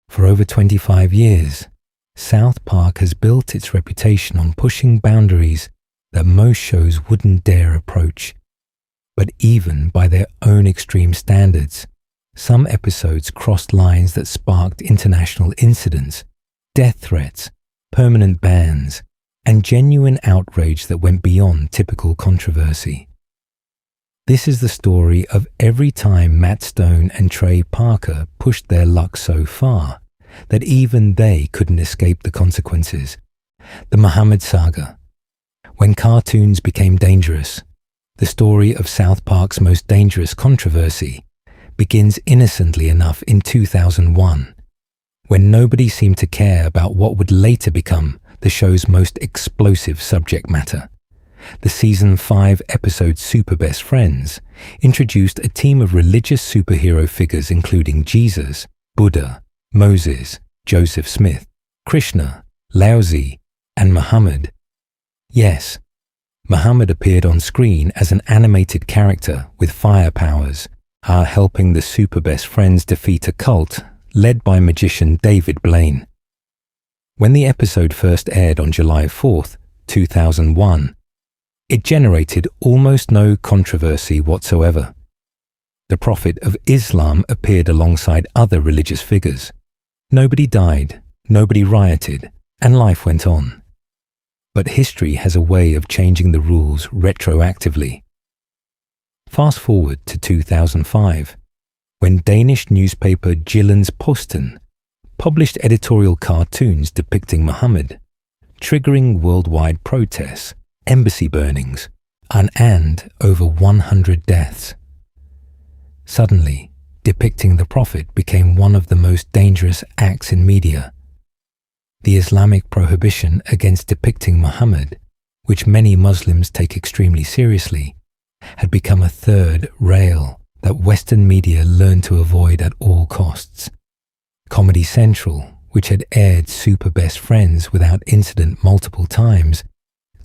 For over 25 years, South Park has built its reputation on pushing boundaries that most shows wouldn't dare approach. But even by their own extreme standards, some episodes crossed lines that sparked international incidents, death threats, permanent bans, and genuine outrage that went beyond typical controversy. This is the story of every time Matt Stone and Trey Parker pushed their luck so far that even they couldn't escape the consequences. The Muhammad Saga. When cartoons became dangerous, the story of South Park's most dangerous controversy begins innocently enough in 2001, when nobody seemed to care about what would later become the show's most explosive subject matter. The season 5 episode Super Best Friends introduced a team of religious superhero figures including Jesus, Buddha, Moses, Joseph Smith, Krishna, Lao Tzu, and Muhammad. Yes, Muhammad appeared on screen as an animated character with fire powers, helping the Super Best Friends defeat a cult led by magician David Blaine. When the episode first aired on July 4th, 2001, it generated almost no controversy whatsoever. The Prophet of Islam appeared alongside other religious figures. Nobody died, nobody rioted, and life went on. But history has a way of changing the rules retroactively. Fast forward to 2005, when Danish newspaper Jyllands-Posten published editorial cartoons depicting Muhammad, triggering worldwide protests, embassy burnings, and over 100 deaths. Suddenly, depicting the Prophet became one of the most dangerous acts in media. The Islamic prohibition against depicting Muhammad, which many Muslims take extremely seriously, had become a third rail that Western media learned to avoid at all costs. Comedy Central, which had aired Super Best Friends without incident multiple times,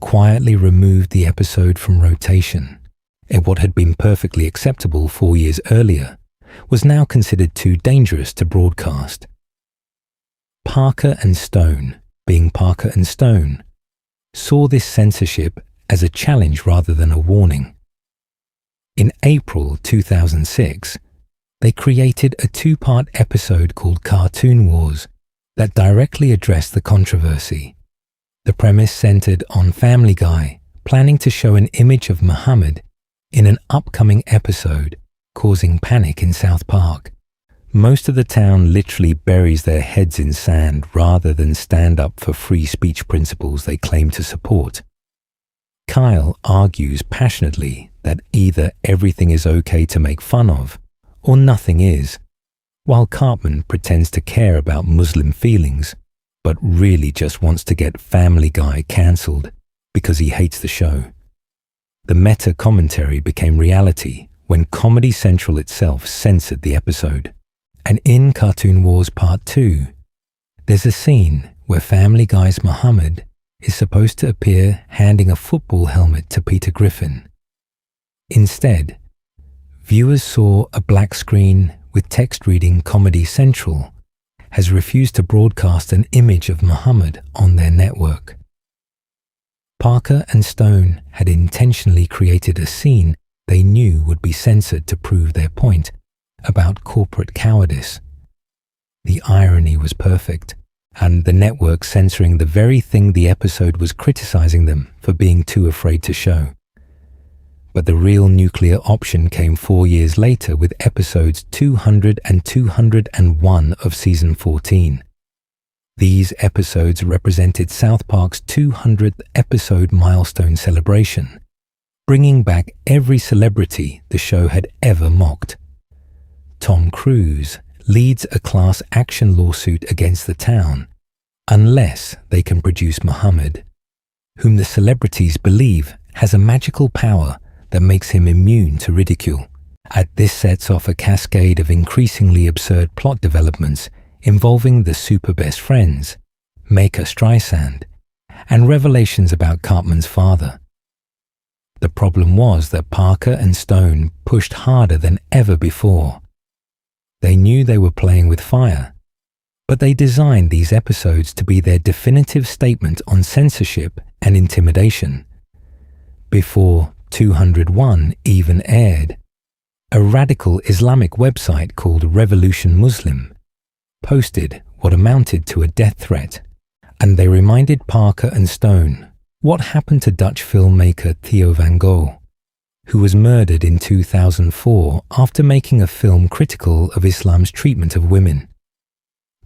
quietly removed the episode from rotation, and what had been perfectly acceptable 4 years earlier was now considered too dangerous to broadcast. Parker and Stone, being Parker and Stone, saw this censorship as a challenge rather than a warning. In April 2006, they created a 2-part episode called Cartoon Wars that directly addressed the controversy. The premise centered on Family Guy planning to show an image of Muhammad in an upcoming episode, causing panic in South Park. Most of the town literally buries their heads in sand rather than stand up for free speech principles they claim to support. Kyle argues passionately that either everything is okay to make fun of, or nothing is, while Cartman pretends to care about Muslim feelings, but really just wants to get Family Guy cancelled because he hates the show. The meta commentary became reality when Comedy Central itself censored the episode. And in Cartoon Wars Part 2, there's a scene where Family Guy's Muhammad is supposed to appear handing a football helmet to Peter Griffin. Instead, viewers saw a black screen with text reading Comedy Central has refused to broadcast an image of Muhammad on their network. Parker and Stone had intentionally created a scene they knew would be censored to prove their point about corporate cowardice. The irony was perfect, and the network censoring the very thing the episode was criticizing them for being too afraid to show. But the real nuclear option came 4 years later with episodes 200 and 201 of season 14. These episodes represented South Park's 200th episode milestone celebration, bringing back every celebrity the show had ever mocked. Tom Cruise leads a class action lawsuit against the town unless they can produce Muhammad, whom the celebrities believe has a magical power that makes him immune to ridicule. This sets off a cascade of increasingly absurd plot developments involving the Super Best Friends, Maker Streisand, and revelations about Cartman's father. The problem was that Parker and Stone pushed harder than ever before. They knew they were playing with fire, But they designed these episodes to be their definitive statement on censorship and intimidation. Before 201 even aired, a radical Islamic website called Revolution Muslim posted what amounted to a death threat, and they reminded Parker and Stone what happened to Dutch filmmaker Theo van Gogh, who was murdered in 2004 after making a film critical of Islam's treatment of women.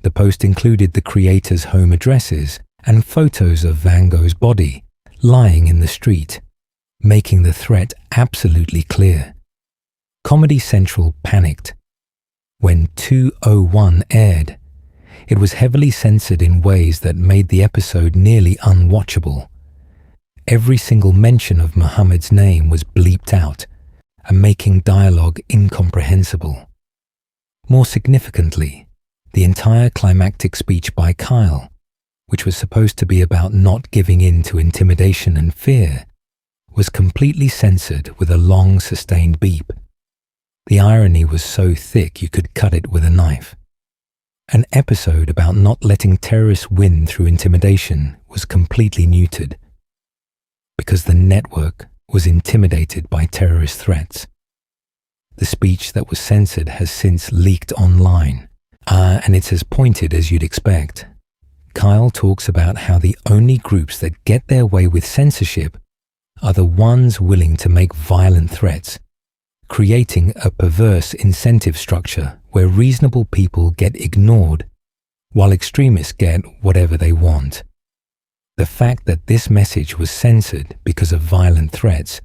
The post included the creator's home addresses and photos of Van Gogh's body lying in the street, making the threat absolutely clear. Comedy Central panicked. When 201 aired, it was heavily censored in ways that made the episode nearly unwatchable. Every single mention of Muhammad's name was bleeped out and making dialogue incomprehensible. More significantly, the entire climactic speech by Kyle, which was supposed to be about not giving in to intimidation and fear, was completely censored with a long, sustained beep. The irony was so thick you could cut it with a knife. An episode about not letting terrorists win through intimidation was completely neutered, because the network was intimidated by terrorist threats. The speech that was censored has since leaked online, and it's as pointed as you'd expect. Kyle talks about how the only groups that get their way with censorship are the ones willing to make violent threats, creating a perverse incentive structure where reasonable people get ignored while extremists get whatever they want. The fact that this message was censored because of violent threats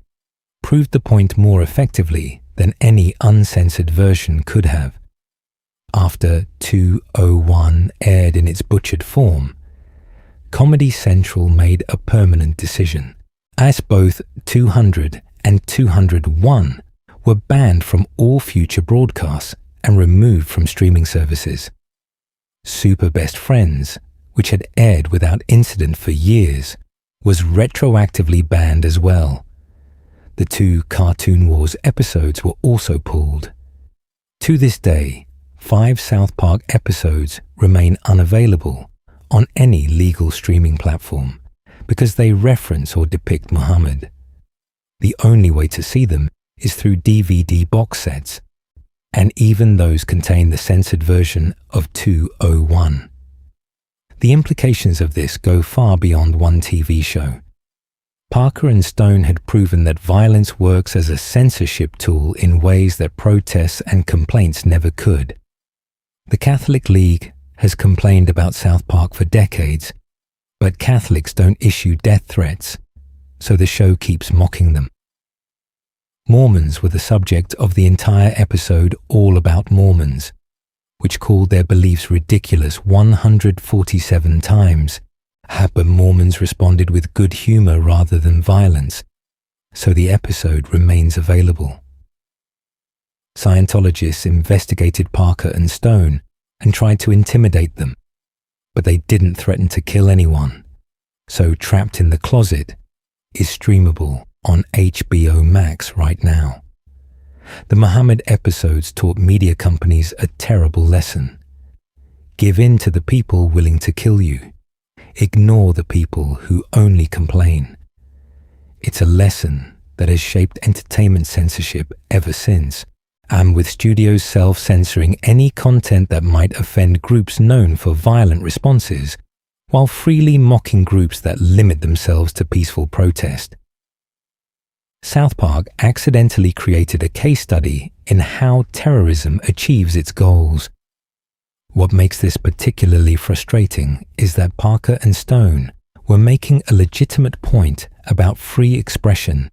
proved the point more effectively than any uncensored version could have. After 201 aired in its butchered form, Comedy Central made a permanent decision, as both 200 and 201 were banned from all future broadcasts and removed from streaming services. Super Best Friends, which had aired without incident for years, was retroactively banned as well. The 2 Cartoon Wars episodes were also pulled. To this day, 5 SouthPark episodes remain unavailable on any legal streaming platform because they reference or depict Muhammad. The only way to see them is through DVD box sets, and even those contain the censored version of 201. The implications of this go far beyond one TV show. Parker and Stone had proven that violence works as a censorship tool in ways that protests and complaints never could. The Catholic League has complained about SouthPark for decades, but Catholics don't issue death threats, so the show keeps mocking them. Mormons were the subject of the entire episode All About Mormons, which called their beliefs ridiculous 147 times. But Mormons responded with good humor rather than violence, so the episode remains available. Scientologists investigated Parker and Stone and tried to intimidate them, but they didn't threaten to kill anyone, so Trapped in the Closet is streamable on HBO Max right now. The Muhammad episodes taught media companies a terrible lesson. Give in to the people willing to kill you. Ignore the people who only complain. It's a lesson that has shaped entertainment censorship ever since, and with studios self-censoring any content that might offend groups known for violent responses, while freely mocking groups that limit themselves to peaceful protest. SouthPark accidentally created a case study in how terrorism achieves its goals. What makes this particularly frustrating is that Parker and Stone were making a legitimate point about free expression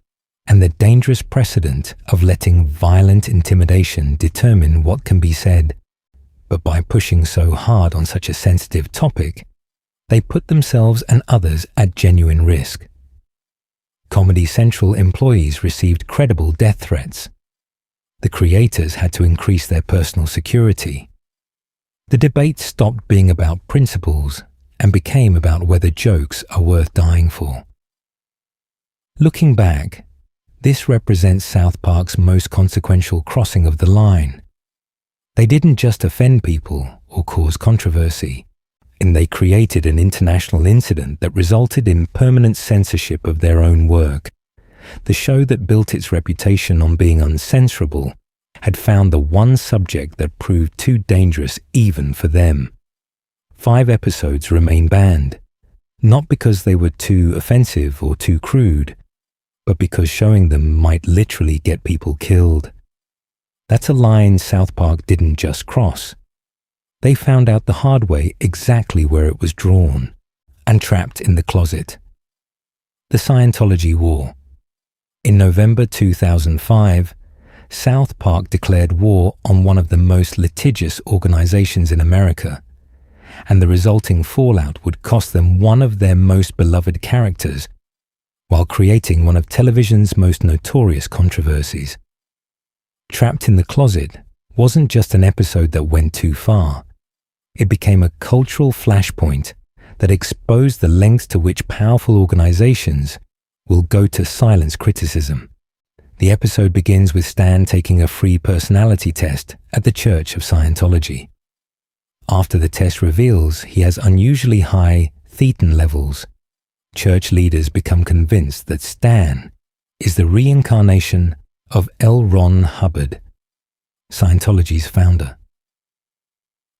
and the dangerous precedent of letting violent intimidation determine what can be said. But by pushing so hard on such a sensitive topic, they put themselves and others at genuine risk. Comedy Central employees received credible death threats. The creators had to increase their personal security. The debate stopped being about principles and became about whether jokes are worth dying for. Looking back, this represents SouthPark's most consequential crossing of the line. They didn't just offend people or cause controversy, and they created an international incident that resulted in permanent censorship of their own work. The show that built its reputation on being uncensorable had found the one subject that proved too dangerous even for them. 5 episodes remain banned, not because they were too offensive or too crude, but because showing them might literally get people killed. That's a line SouthPark didn't just cross. They found out the hard way exactly where it was drawn, and trapped in the closet. The Scientology War. In November 2005, SouthPark declared war on one of the most litigious organizations in America, and the resulting fallout would cost them one of their most beloved characters, while creating one of television's most notorious controversies. Trapped in the Closet wasn't just an episode that went too far. It became a cultural flashpoint that exposed the lengths to which powerful organizations will go to silence criticism. The episode begins with Stan taking a free personality test at the Church of Scientology. After the test reveals he has unusually high thetan levels, church leaders become convinced that Stan is the reincarnation of L. Ron Hubbard, Scientology's founder.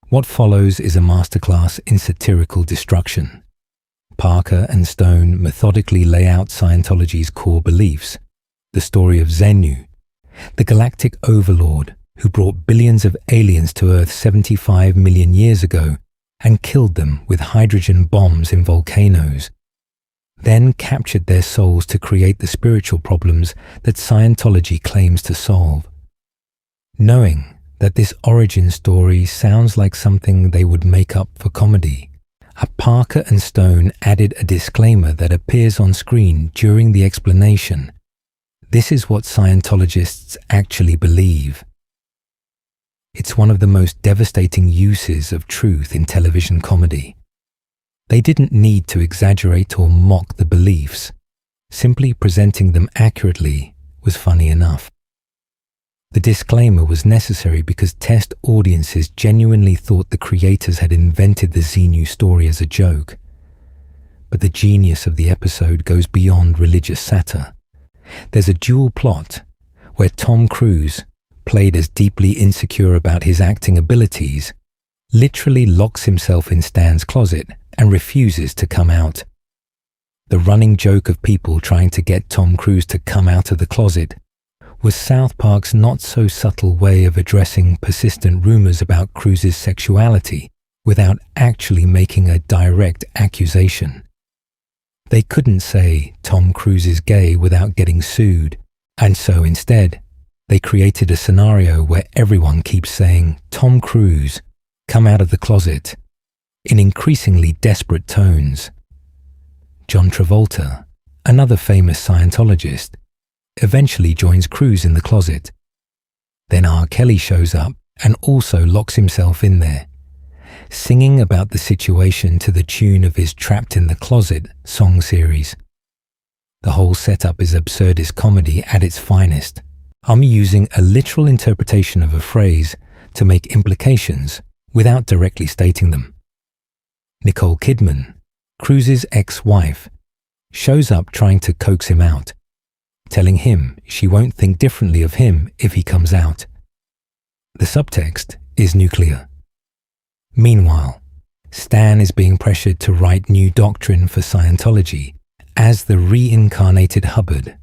What follows is a masterclass in satirical destruction. Parker and Stone methodically lay out Scientology's core beliefs, the story of Xenu, the galactic overlord who brought billions of aliens to Earth 75 million years ago and killed them with hydrogen bombs in volcanoes, then captured their souls to create the spiritual problems that Scientology claims to solve. Knowing that this origin story sounds like something they would make up for comedy, Parker and Stone added a disclaimer that appears on screen during the explanation. This is what Scientologists actually believe. It's one of the most devastating uses of truth in television comedy. They didn't need to exaggerate or mock the beliefs. Simply presenting them accurately was funny enough. The disclaimer was necessary because test audiences genuinely thought the creators had invented the Xenu story as a joke. But the genius of the episode goes beyond religious satire. There's a dual plot where Tom Cruise, played as deeply insecure about his acting abilities, literally locks himself in Stan's closet and refuses to come out. The running joke of people trying to get Tom Cruise to come out of the closet was SouthPark's not-so-subtle way of addressing persistent rumors about Cruise's sexuality without actually making a direct accusation. They couldn't say Tom Cruise is gay without getting sued, and so instead, they created a scenario where everyone keeps saying, "Tom Cruise, come out of the closet," in increasingly desperate tones. John Travolta, another famous Scientologist, eventually joins Cruise in the closet. Then R. Kelly shows up and also locks himself in there, singing about the situation to the tune of his Trapped in the Closet song series. The whole setup is absurdist comedy at its finest. I'm using a literal interpretation of a phrase to make implications without directly stating them. Nicole Kidman, Cruise's ex-wife, shows up trying to coax him out, telling him she won't think differently of him if he comes out. The subtext is nuclear. Meanwhile, Stan is being pressured to write new doctrine for Scientology as the reincarnated Hubbard.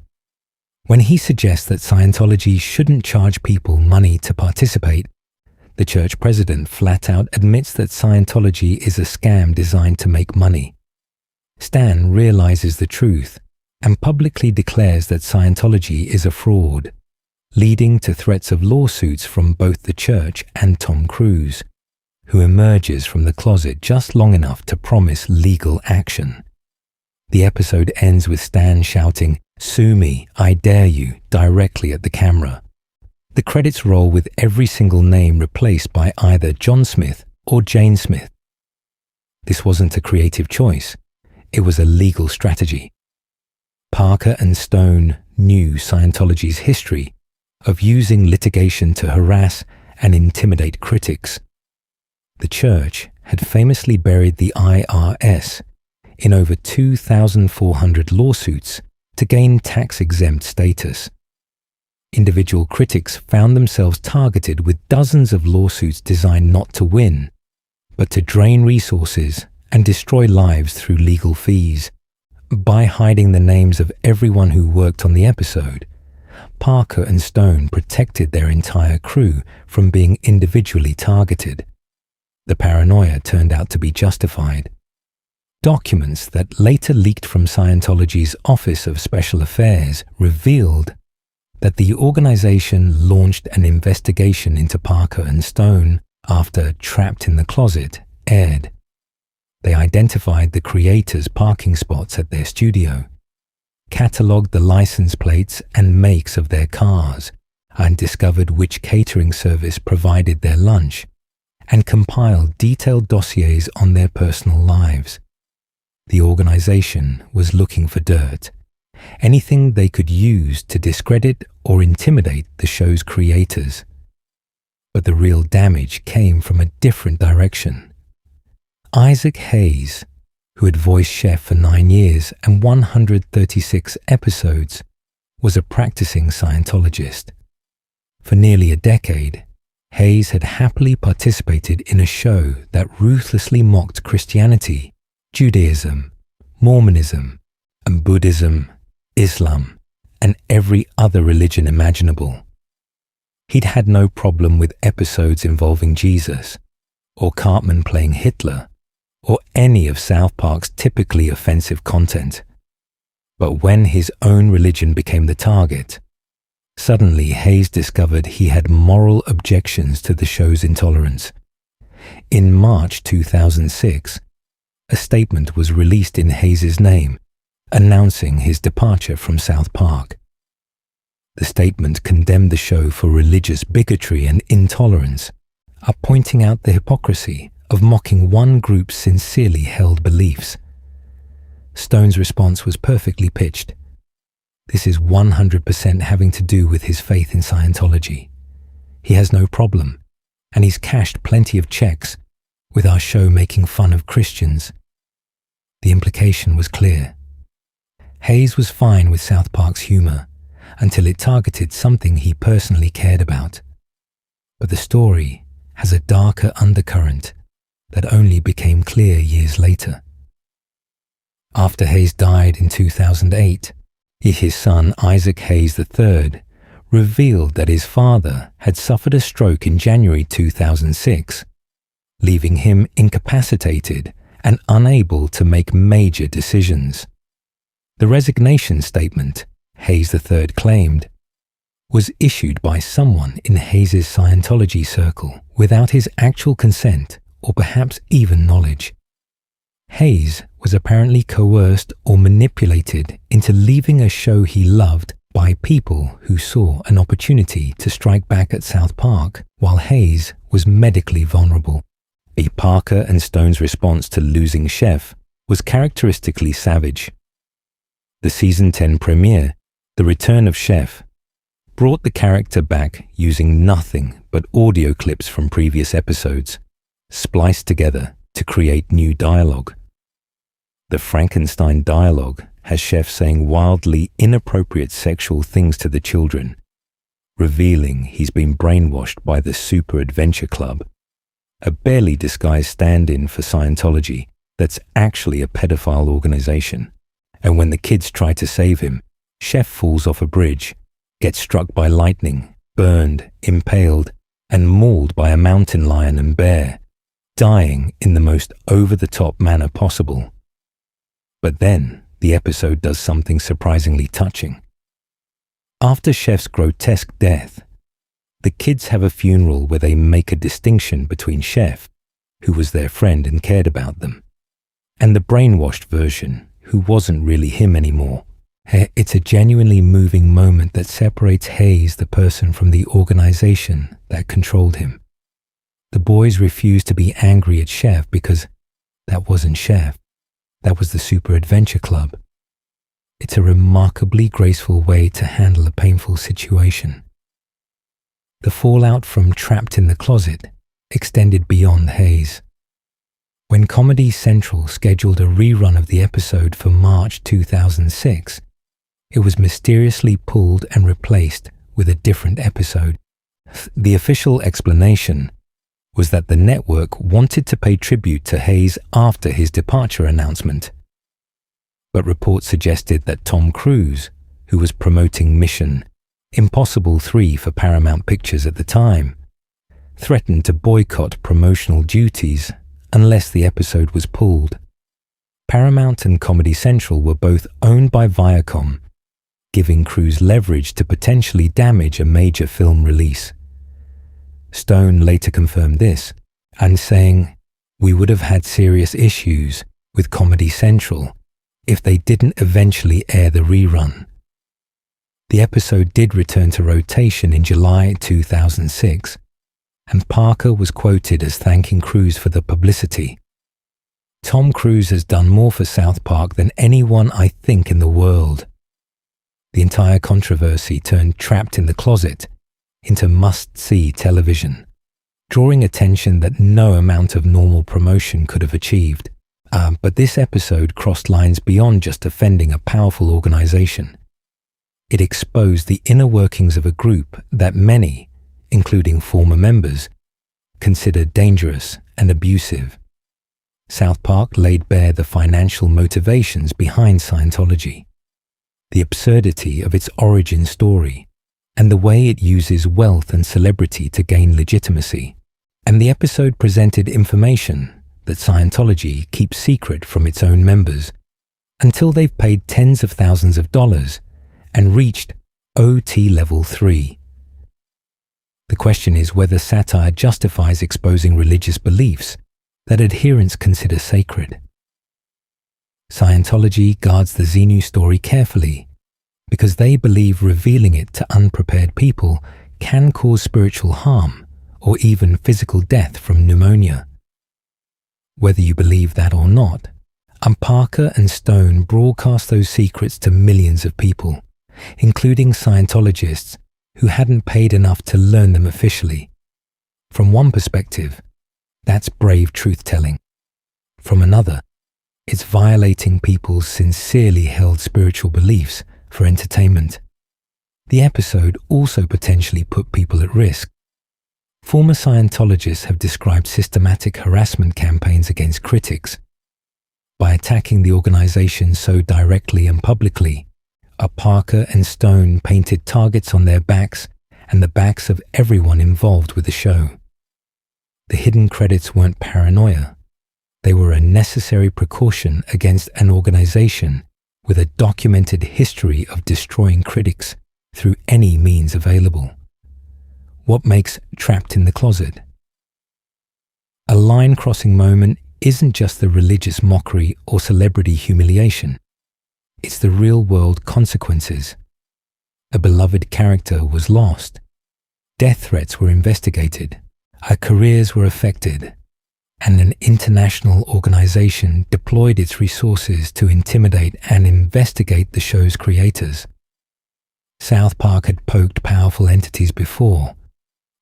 When he suggests that Scientology shouldn't charge people money to participate, the church president flat out admits that Scientology is a scam designed to make money. Stan realizes the truth and publicly declares that Scientology is a fraud, leading to threats of lawsuits from both the church and Tom Cruise, who emerges from the closet just long enough to promise legal action. The episode ends with Stan shouting, "Sue me, I dare you," directly at the camera. The credits roll with every single name replaced by either John Smith or Jane Smith. This wasn't a creative choice, it was a legal strategy. Parker and Stone knew Scientology's history of using litigation to harass and intimidate critics. The church had famously buried the IRS in over 2,400 lawsuits to gain tax-exempt status. Individual critics found themselves targeted with dozens of lawsuits designed not to win, but to drain resources and destroy lives through legal fees. By hiding the names of everyone who worked on the episode, Parker and Stone protected their entire crew from being individually targeted. The paranoia turned out to be justified. Documents that later leaked from Scientology's Office of Special Affairs revealed that the organization launched an investigation into Parker and Stone after Trapped in the Closet aired. They identified the creators' parking spots at their studio, catalogued the license plates and makes of their cars, and discovered which catering service provided their lunch, and compiled detailed dossiers on their personal lives. The organization was looking for dirt, anything they could use to discredit or intimidate the show's creators. But the real damage came from a different direction. Isaac Hayes, who had voiced Chef for 9 years and 136 episodes, was a practicing Scientologist. For nearly a decade, Hayes had happily participated in a show that ruthlessly mocked Christianity, Judaism, Mormonism, and Buddhism, Islam, and every other religion imaginable. He'd had no problem with episodes involving Jesus, or Cartman playing Hitler, or any of South Park's typically offensive content. But when his own religion became the target, suddenly Hayes discovered he had moral objections to the show's intolerance. In March 2006, a statement was released in Hayes' name, announcing his departure from South Park. The statement condemned the show for religious bigotry and intolerance, pointing out the hypocrisy of mocking one group's sincerely held beliefs. Stone's response was perfectly pitched. This is 100% having to do with his faith in Scientology. He has no problem, and he's cashed plenty of checks with our show making fun of Christians. The implication was clear. Hayes was fine with South Park's humor until it targeted something he personally cared about. But the story has a darker undercurrent that only became clear years later. After Hayes died in 2008, his son Isaac Hayes III revealed that his father had suffered a stroke in January 2006, leaving him incapacitated and unable to make major decisions. The resignation statement, Hayes III claimed, was issued by someone in Hayes' Scientology circle without his actual consent or perhaps even knowledge. Hayes was apparently coerced or manipulated into leaving a show he loved by people who saw an opportunity to strike back at South Park while Hayes was medically vulnerable. Parker and Stone's response to losing Chef was characteristically savage. The season 10 premiere, The Return of Chef, brought the character back using nothing but audio clips from previous episodes, spliced together to create new dialogue. The Frankenstein dialogue has Chef saying wildly inappropriate sexual things to the children, revealing he's been brainwashed by the Super Adventure Club, a barely disguised stand-in for Scientology that's actually a pedophile organization. And when the kids try to save him, Chef falls off a bridge, gets struck by lightning, burned, impaled, and mauled by a mountain lion and bear, dying in the most over-the-top manner possible. But then, the episode does something surprisingly touching. After Chef's grotesque death, the kids have a funeral where they make a distinction between Chef, who was their friend and cared about them, and the brainwashed version, who wasn't really him anymore. It's a genuinely moving moment that separates Hayes, the person, from the organization that controlled him. The boys refuse to be angry at Chef because that wasn't Chef. That was the Super Adventure Club. It's a remarkably graceful way to handle a painful situation. The fallout from Trapped in the Closet extended beyond Hayes. When Comedy Central scheduled a rerun of the episode for March 2006, it was mysteriously pulled and replaced with a different episode. The official explanation was that the network wanted to pay tribute to Hayes after his departure announcement. But reports suggested that Tom Cruise, who was promoting Mission Impossible 3 for Paramount Pictures at the time, threatened to boycott promotional duties unless the episode was pulled. Paramount and Comedy Central were both owned by Viacom, giving Cruise leverage to potentially damage a major film release. Stone later confirmed this, and saying, "We would have had serious issues with Comedy Central if they didn't eventually air the rerun." The episode did return to rotation in July 2006, and Parker was quoted as thanking Cruise for the publicity. "Tom Cruise has done more for South Park than anyone I think in the world." The entire controversy turned Trapped in the Closet into must-see television, drawing attention that no amount of normal promotion could have achieved. But this episode crossed lines beyond just offending a powerful organization. It exposed the inner workings of a group that many, including former members, considered dangerous and abusive. South Park laid bare the financial motivations behind Scientology, the absurdity of its origin story, and the way it uses wealth and celebrity to gain legitimacy. And the episode presented information that Scientology keeps secret from its own members until they've paid tens of thousands of dollars and reached OT Level 3. The question is whether satire justifies exposing religious beliefs that adherents consider sacred. Scientology guards the Xenu story carefully because they believe revealing it to unprepared people can cause spiritual harm or even physical death from pneumonia. Whether you believe that or not, Parker and Stone broadcast those secrets to millions of people, including Scientologists who hadn't paid enough to learn them officially. From one perspective, that's brave truth-telling. From another, it's violating people's sincerely held spiritual beliefs for entertainment. The episode also potentially put people at risk. Former Scientologists have described systematic harassment campaigns against critics. By attacking the organization so directly and publicly, Parker and Stone painted targets on their backs and the backs of everyone involved with the show. The hidden credits weren't paranoia. They were a necessary precaution against an organization with a documented history of destroying critics through any means available. What makes Trapped in the Closet? A line-crossing moment isn't just the religious mockery or celebrity humiliation. It's the real-world consequences. A beloved character was lost. Death threats were investigated. Our careers were affected. And an international organization deployed its resources to intimidate and investigate the show's creators. South Park had poked powerful entities before,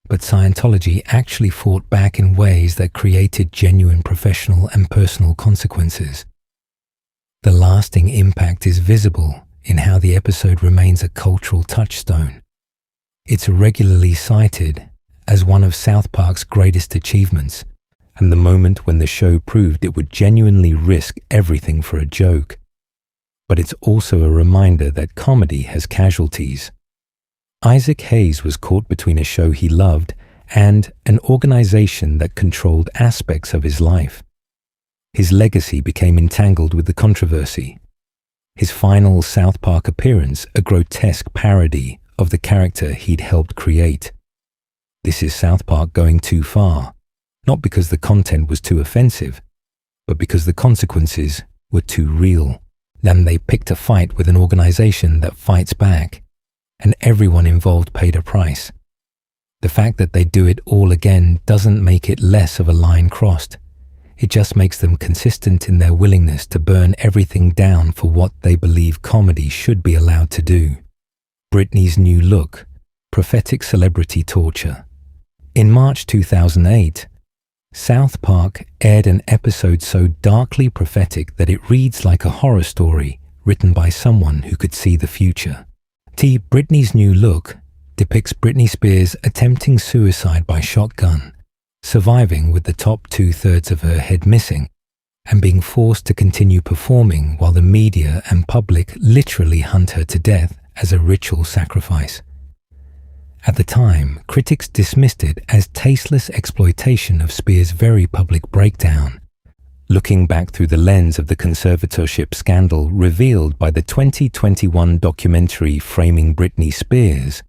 but Scientology actually fought back in ways that created genuine professional and personal consequences. The lasting impact is visible in how the episode remains a cultural touchstone. It's regularly cited as one of South Park's greatest achievements, and the moment when the show proved it would genuinely risk everything for a joke. But it's also a reminder that comedy has casualties. Isaac Hayes was caught between a show he loved and an organization that controlled aspects of his life. His legacy became entangled with the controversy. His final South Park appearance, a grotesque parody of the character he'd helped create. This is South Park going too far, not because the content was too offensive, but because the consequences were too real. Then they picked a fight with an organization that fights back, and everyone involved paid a price. The fact that they do it all again doesn't make it less of a line crossed. It just makes them consistent in their willingness to burn everything down for what they believe comedy should be allowed to do. Britney's new look, prophetic celebrity torture. In March 2008, South Park aired an episode so darkly prophetic that it reads like a horror story written by someone who could see the future. Britney's New Look depicts Britney Spears attempting suicide by shotgun, surviving with the top 2/3 of her head missing, and being forced to continue performing while the media and public literally hunt her to death as a ritual sacrifice. At the time, critics dismissed it as tasteless exploitation of Spears' very public breakdown. Looking back through the lens of the conservatorship scandal revealed by the 2021 documentary Framing Britney Spears,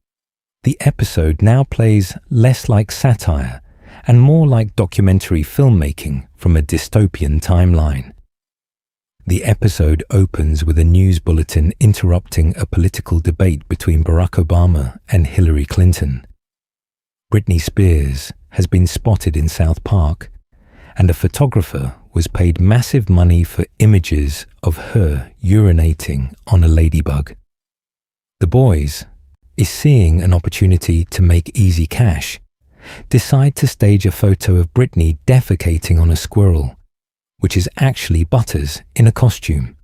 the episode now plays less like satire and more like documentary filmmaking from a dystopian timeline. The episode opens with a news bulletin interrupting a political debate between Barack Obama and Hillary Clinton. Britney Spears has been spotted in South Park, and a photographer was paid massive money for images of her urinating on a ladybug. The boys, seeing an opportunity to make easy cash, decide to stage a photo of Britney defecating on a squirrel, which is actually Butters in a costume.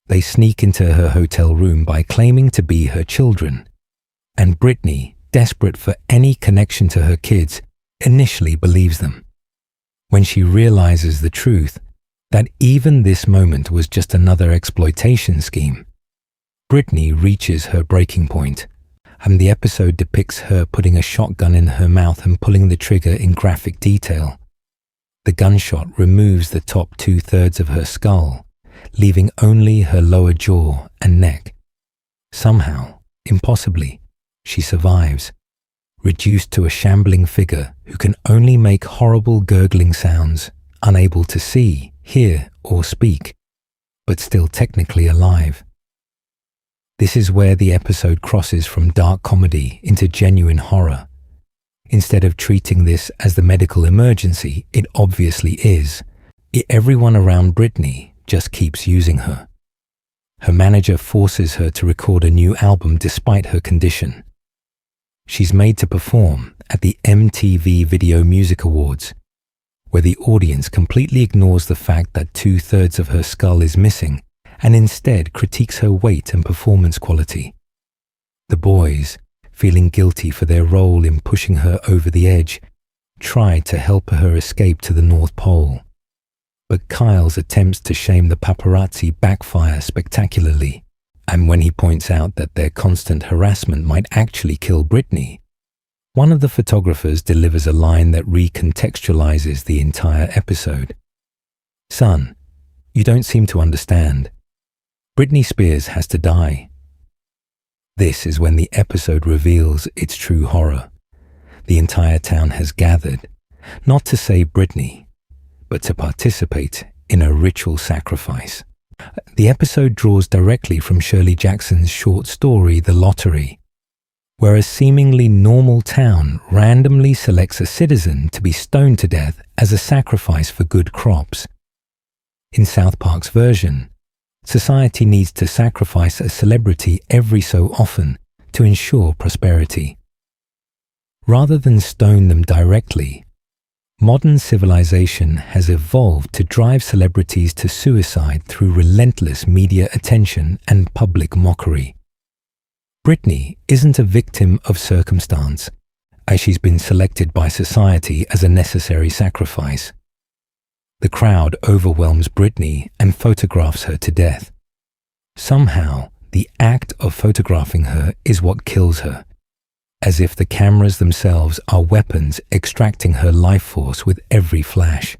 They sneak into her hotel room by claiming to be her children, and Britney, desperate for any connection to her kids, initially believes them. When she realizes the truth, that even this moment was just another exploitation scheme, Britney reaches her breaking point, and the episode depicts her putting a shotgun in her mouth and pulling the trigger in graphic detail. The gunshot removes the top 2/3 of her skull, leaving only her lower jaw and neck. Somehow, impossibly, she survives, reduced to a shambling figure who can only make horrible gurgling sounds, unable to see, hear, or speak, but still technically alive. This is where the episode crosses from dark comedy into genuine horror. Instead of treating this as the medical emergency it obviously is, everyone around Britney just keeps using her. Her manager forces her to record a new album despite her condition. She's made to perform at the MTV Video Music Awards, where the audience completely ignores the fact that 2/3 of her skull is missing and instead critiques her weight and performance quality. The boys, feeling guilty for their role in pushing her over the edge, try to help her escape to the North Pole. But Kyle's attempts to shame the paparazzi backfire spectacularly, and when he points out that their constant harassment might actually kill Britney, one of the photographers delivers a line that recontextualizes the entire episode. "Son, you don't seem to understand. Britney Spears has to die." This is when the episode reveals its true horror. The entire town has gathered, not to save Britney, but to participate in a ritual sacrifice. The episode draws directly from Shirley Jackson's short story, The Lottery, where a seemingly normal town randomly selects a citizen to be stoned to death as a sacrifice for good crops. In South Park's version, society needs to sacrifice a celebrity every so often to ensure prosperity. Rather than stone them directly, modern civilization has evolved to drive celebrities to suicide through relentless media attention and public mockery. Britney isn't a victim of circumstance, as she's been selected by society as a necessary sacrifice. The crowd overwhelms Britney and photographs her to death. Somehow, the act of photographing her is what kills her, as if the cameras themselves are weapons extracting her life force with every flash.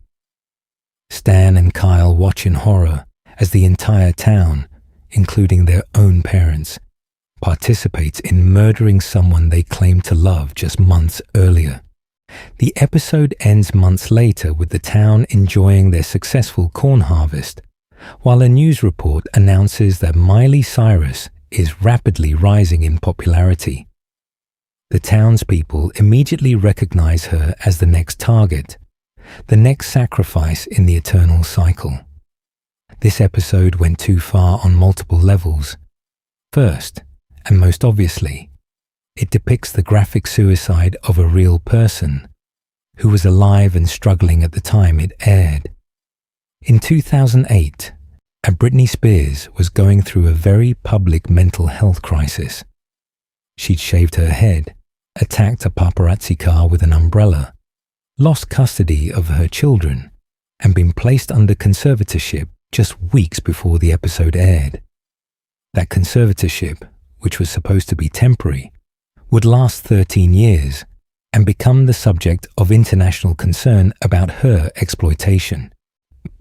Stan and Kyle watch in horror as the entire town, including their own parents, participates in murdering someone they claim to love just months earlier. The episode ends months later with the town enjoying their successful corn harvest, while a news report announces that Miley Cyrus is rapidly rising in popularity. The townspeople immediately recognize her as the next target, the next sacrifice in the eternal cycle. This episode went too far on multiple levels. First, and most obviously, it depicts the graphic suicide of a real person, who was alive and struggling at the time it aired. In 2008, Britney Spears was going through a very public mental health crisis. She'd shaved her head, attacked a paparazzi car with an umbrella, lost custody of her children, and been placed under conservatorship just weeks before the episode aired. That conservatorship, which was supposed to be temporary, would last 13 years and become the subject of international concern about her exploitation.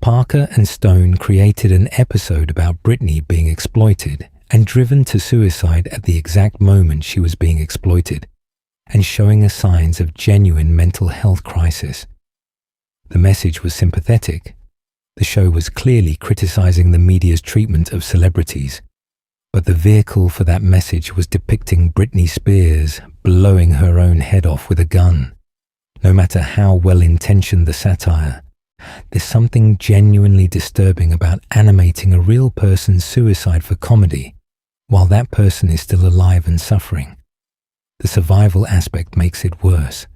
Parker and Stone created an episode about Britney being exploited and driven to suicide at the exact moment she was being exploited, and showing her signs of genuine mental health crisis. The message was sympathetic. The show was clearly criticizing the media's treatment of celebrities, but the vehicle for that message was depicting Britney Spears blowing her own head off with a gun. No matter how well-intentioned the satire, there's something genuinely disturbing about animating a real person's suicide for comedy while that person is still alive and suffering. The survival aspect makes it worse.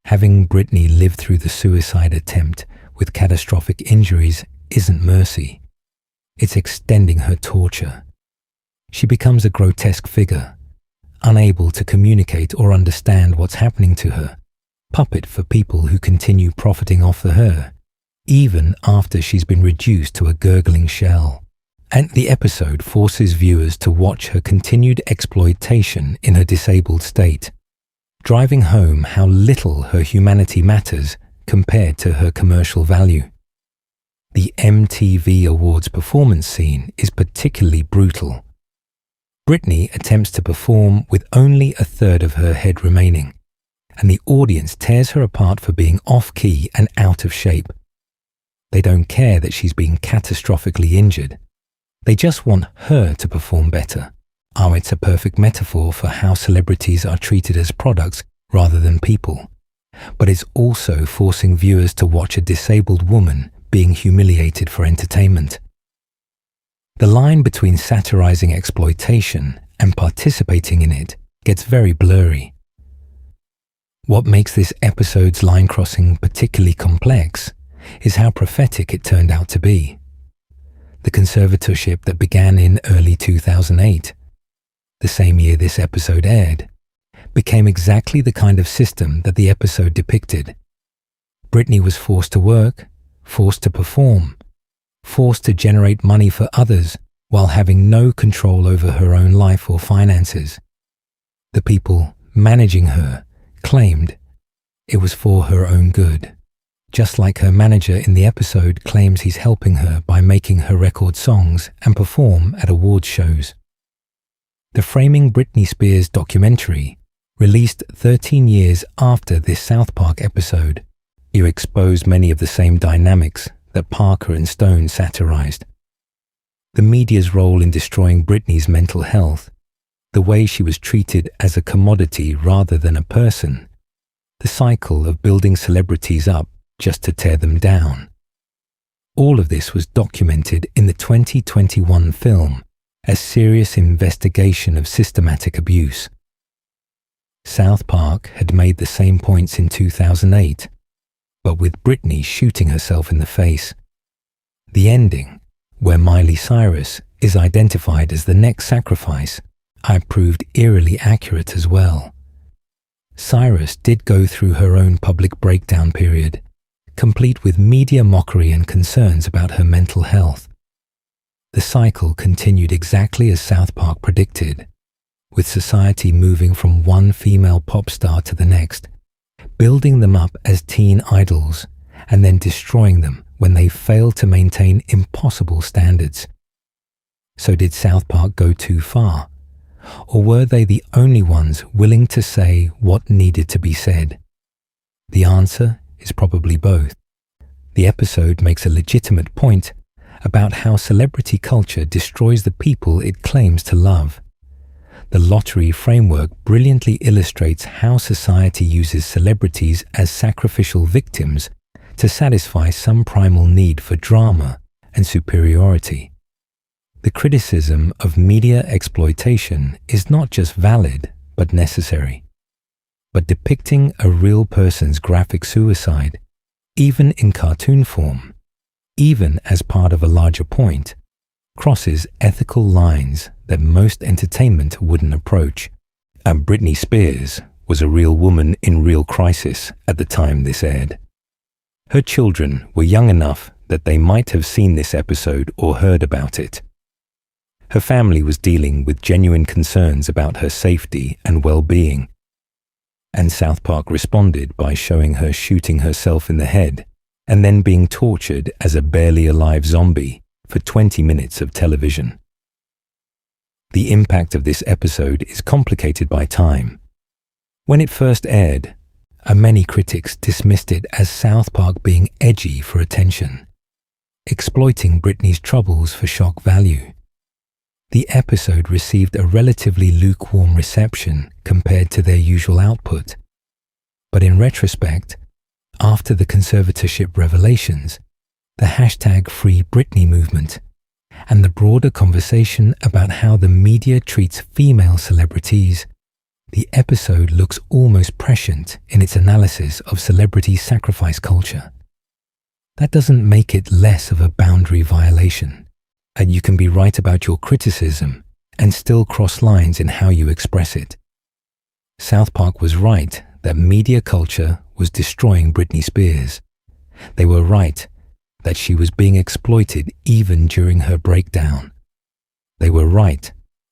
Having Britney live through the suicide attempt with catastrophic injuries isn't mercy. It's extending her torture. She becomes a grotesque figure, unable to communicate or understand what's happening to her, puppet for people who continue profiting off her, even after she's been reduced to a gurgling shell. And the episode forces viewers to watch her continued exploitation in her disabled state, driving home how little her humanity matters compared to her commercial value. The MTV Awards performance scene is particularly brutal. Britney attempts to perform with only a third of her head remaining, and the audience tears her apart for being off-key and out of shape. They don't care that she's being catastrophically injured. They just want her to perform better. Oh, it's a perfect metaphor for how celebrities are treated as products rather than people. But it's also forcing viewers to watch a disabled woman being humiliated for entertainment. The line between satirizing exploitation and participating in it gets very blurry. What makes this episode's line crossing particularly complex is how prophetic it turned out to be. The conservatorship that began in early 2008, the same year this episode aired, became exactly the kind of system that the episode depicted. Britney was forced to work, forced to perform, forced to generate money for others while having no control over her own life or finances. The people managing her claimed it was for her own good, just like her manager in the episode claims he's helping her by making her record songs and perform at awards shows. The Framing Britney Spears documentary, released 13 years after this SouthPark episode, exposed many of the same dynamics that Parker and Stone satirized. The media's role in destroying Britney's mental health, the way she was treated as a commodity rather than a person, the cycle of building celebrities up just to tear them down. All of this was documented in the 2021 film, A Serious Investigation of Systematic Abuse. SouthPark had made the same points in 2008, but with Britney shooting herself in the face. The ending, where Miley Cyrus is identified as the next sacrifice, proved eerily accurate as well. Cyrus did go through her own public breakdown period, complete with media mockery and concerns about her mental health. The cycle continued exactly as SouthPark predicted, with society moving from one female pop star to the next, building them up as teen idols, and then destroying them when they failed to maintain impossible standards. So did SouthPark go too far? Or were they the only ones willing to say what needed to be said? The answer is probably both. The episode makes a legitimate point about how celebrity culture destroys the people it claims to love. The lottery framework brilliantly illustrates how society uses celebrities as sacrificial victims to satisfy some primal need for drama and superiority. The criticism of media exploitation is not just valid, but necessary. but depicting a real person's graphic suicide, even in cartoon form, even as part of a larger point, crosses ethical lines that most entertainment wouldn't approach. And Britney Spears was a real woman in real crisis at the time this aired. Her children were young enough that they might have seen this episode or heard about it. Her family was dealing with genuine concerns about her safety and well-being, and South Park responded by showing her shooting herself in the head and then being tortured as a barely alive zombie for 20 minutes of television. The impact of this episode is complicated by time. When it first aired, many critics dismissed it as South Park being edgy for attention, exploiting Britney's troubles for shock value. The episode received a relatively lukewarm reception compared to their usual output. But in retrospect, after the conservatorship revelations, the hashtag Free Britney movement, and the broader conversation about how the media treats female celebrities, the episode looks almost prescient in its analysis of celebrity sacrifice culture. That doesn't make it less of a boundary violation, and you can be right about your criticism and still cross lines in how you express it. South Park was right that media culture was destroying Britney Spears. They were right that she was being exploited even during her breakdown. They were right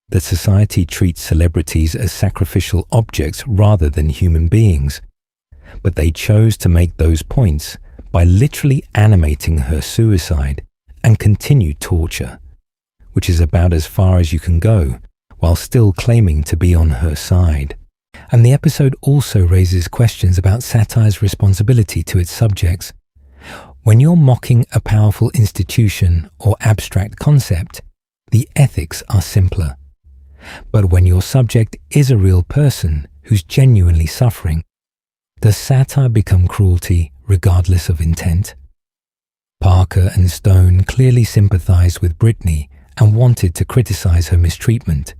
that society treats celebrities as sacrificial objects rather than human beings. But they chose to make those points by literally animating her suicide and continued torture, which is about as far as you can go while still claiming to be on her side. And the episode also raises questions about satire's responsibility to its subjects. When you're mocking a powerful institution or abstract concept, the ethics are simpler. But when your subject is a real person who's genuinely suffering, does satire become cruelty regardless of intent? Parker and Stone clearly sympathized with Britney and wanted to criticize her mistreatment,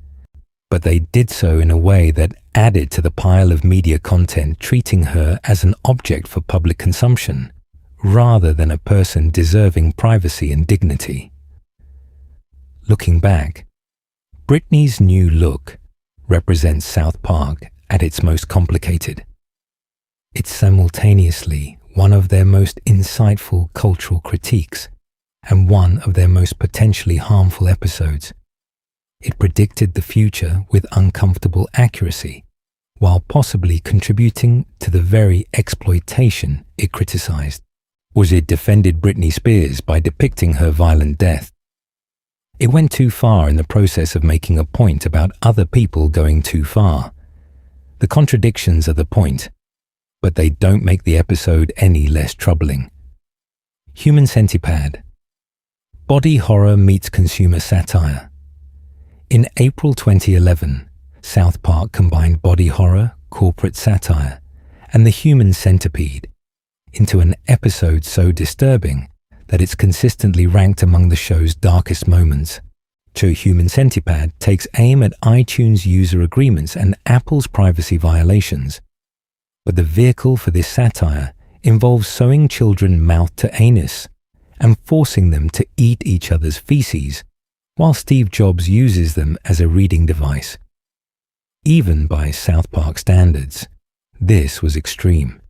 but they did so in a way that added to the pile of media content treating her as an object for public consumption, rather than a person deserving privacy and dignity. Looking back, Britney's new look represents South Park at its most complicated. It's simultaneously one of their most insightful cultural critiques and one of their most potentially harmful episodes. It predicted the future with uncomfortable accuracy, while possibly contributing to the very exploitation it criticized. Was it defended Britney Spears by depicting her violent death? It went too far in the process of making a point about other people going too far. The contradictions are the point, but they don't make the episode any less troubling. Human Centipede. Body horror meets consumer satire. In April 2011, South Park combined body horror, corporate satire, and the human centipede into an episode so disturbing that it's consistently ranked among the show's darkest moments. Human Centipede takes aim at iTunes user agreements and Apple's privacy violations. But the vehicle for this satire involves sewing children mouth to anus and forcing them to eat each other's feces, while Steve Jobs uses them as a reading device. Even by South Park standards, this was extreme.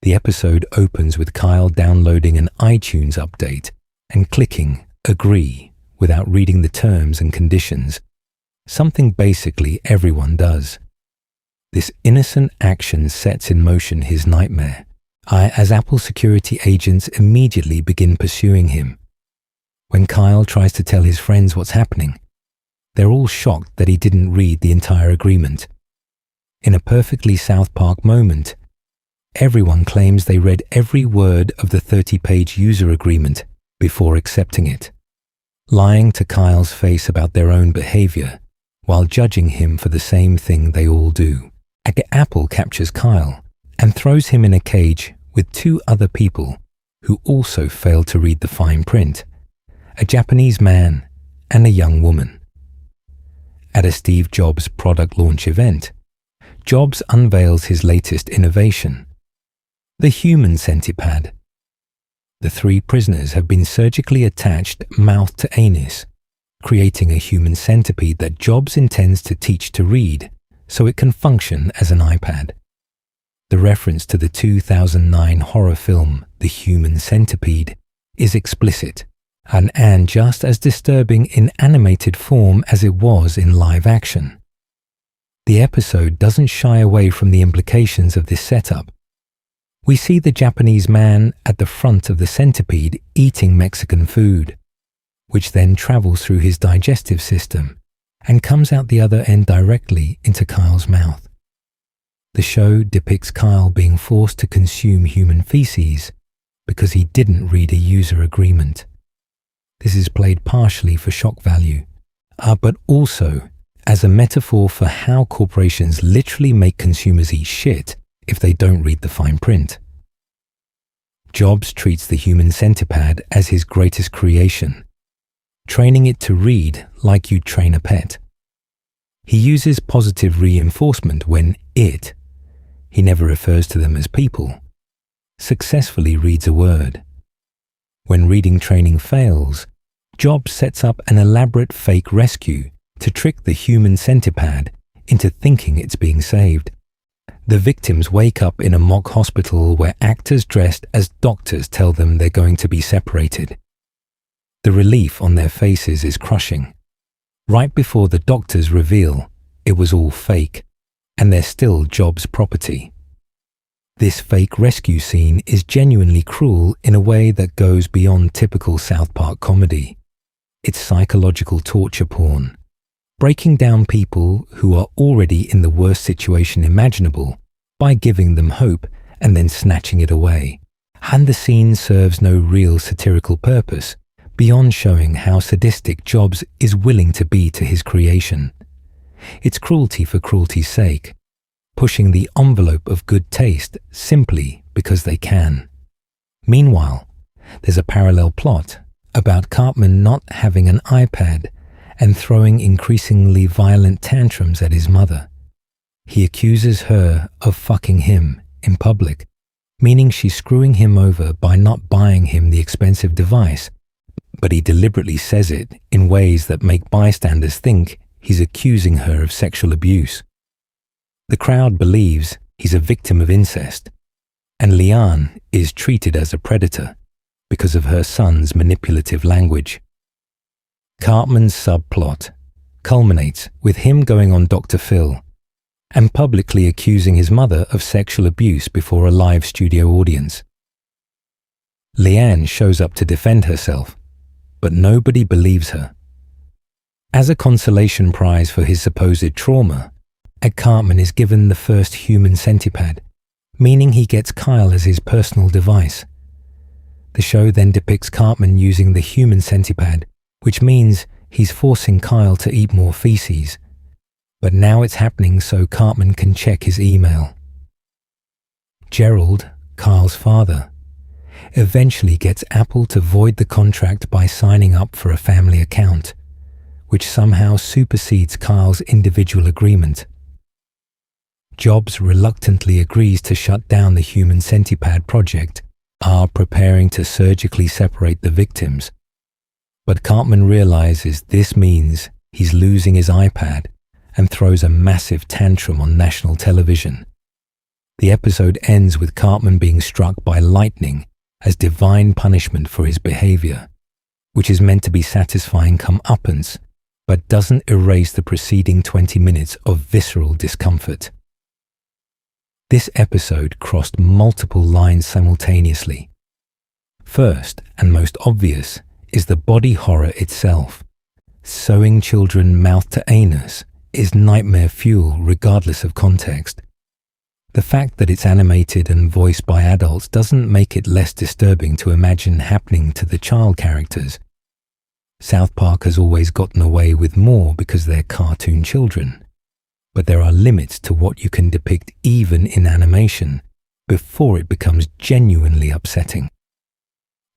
The episode opens with Kyle downloading an iTunes update and clicking agree without reading the terms and conditions, something basically everyone does. This innocent action sets in motion his nightmare, as Apple security agents immediately begin pursuing him. When Kyle tries to tell his friends what's happening, they're all shocked that he didn't read the entire agreement. In a perfectly South Park moment, everyone claims they read every word of the 30-page user agreement before accepting it, lying to Kyle's face about their own behavior while judging him for the same thing they all do. Apple captures Kyle and throws him in a cage with two other people who also failed to read the fine print, a Japanese man and a young woman. At a Steve Jobs product launch event, Jobs unveils his latest innovation, the human centipede. The 3 prisoners have been surgically attached mouth to anus, creating a human centipede that Jobs intends to teach to read so it can function as an iPad. The reference to the 2009 horror film The Human Centipede is explicit and just as disturbing in animated form as it was in live action. The episode doesn't shy away from the implications of this setup. We see the Japanese man at the front of the centipede eating Mexican food, which then travels through his digestive system and comes out the other end directly into Kyle's mouth. The show depicts Kyle being forced to consume human feces because he didn't read a user agreement. This is played partially for shock value, but also as a metaphor for how corporations literally make consumers eat shit if they don't read the fine print. Jobs treats the human centipede as his greatest creation, training it to read like you'd train a pet. He uses positive reinforcement when he never refers to them as people, successfully reads a word. When reading training fails, Jobs sets up an elaborate fake rescue to trick the human centipede into thinking it's being saved. The victims wake up in a mock hospital where actors dressed as doctors tell them they're going to be separated. The relief on their faces is crushing. Right before the doctors reveal it was all fake, and they're still Jobs' property. This fake rescue scene is genuinely cruel in a way that goes beyond typical SouthPark comedy. It's psychological torture porn, breaking down people who are already in the worst situation imaginable by giving them hope and then snatching it away. And the scene serves no real satirical purpose beyond showing how sadistic Jobs is willing to be to his creation. It's cruelty for cruelty's sake, pushing the envelope of good taste simply because they can. Meanwhile, there's a parallel plot about Cartman not having an iPad and throwing increasingly violent tantrums at his mother. He accuses her of fucking him in public, meaning she's screwing him over by not buying him the expensive device, but he deliberately says it in ways that make bystanders think he's accusing her of sexual abuse. The crowd believes he's a victim of incest, and Leanne is treated as a predator because of her son's manipulative language. Cartman's subplot culminates with him going on Dr. Phil and publicly accusing his mother of sexual abuse before a live studio audience. Leanne shows up to defend herself, but nobody believes her. As a consolation prize for his supposed trauma, Ed Cartman is given the first human centipede, meaning he gets Kyle as his personal device. The show then depicts Cartman using the human centipede, which means he's forcing Kyle to eat more feces. But now it's happening so Cartman can check his email. Gerald, Kyle's father, eventually gets Apple to void the contract by signing up for a family account, which somehow supersedes Kyle's individual agreement. Jobs reluctantly agrees to shut down the human centipede project, preparing to surgically separate the victims. But Cartman realizes this means he's losing his iPad and throws a massive tantrum on national television. The episode ends with Cartman being struck by lightning as divine punishment for his behavior, which is meant to be satisfying comeuppance, but doesn't erase the preceding 20 minutes of visceral discomfort. This episode crossed multiple lines simultaneously. First, and most obvious, is the body horror itself. Sewing children mouth to anus is nightmare fuel regardless of context. The fact that it's animated and voiced by adults doesn't make it less disturbing to imagine happening to the child characters. South Park has always gotten away with more because they're cartoon children. But there are limits to what you can depict even in animation before it becomes genuinely upsetting.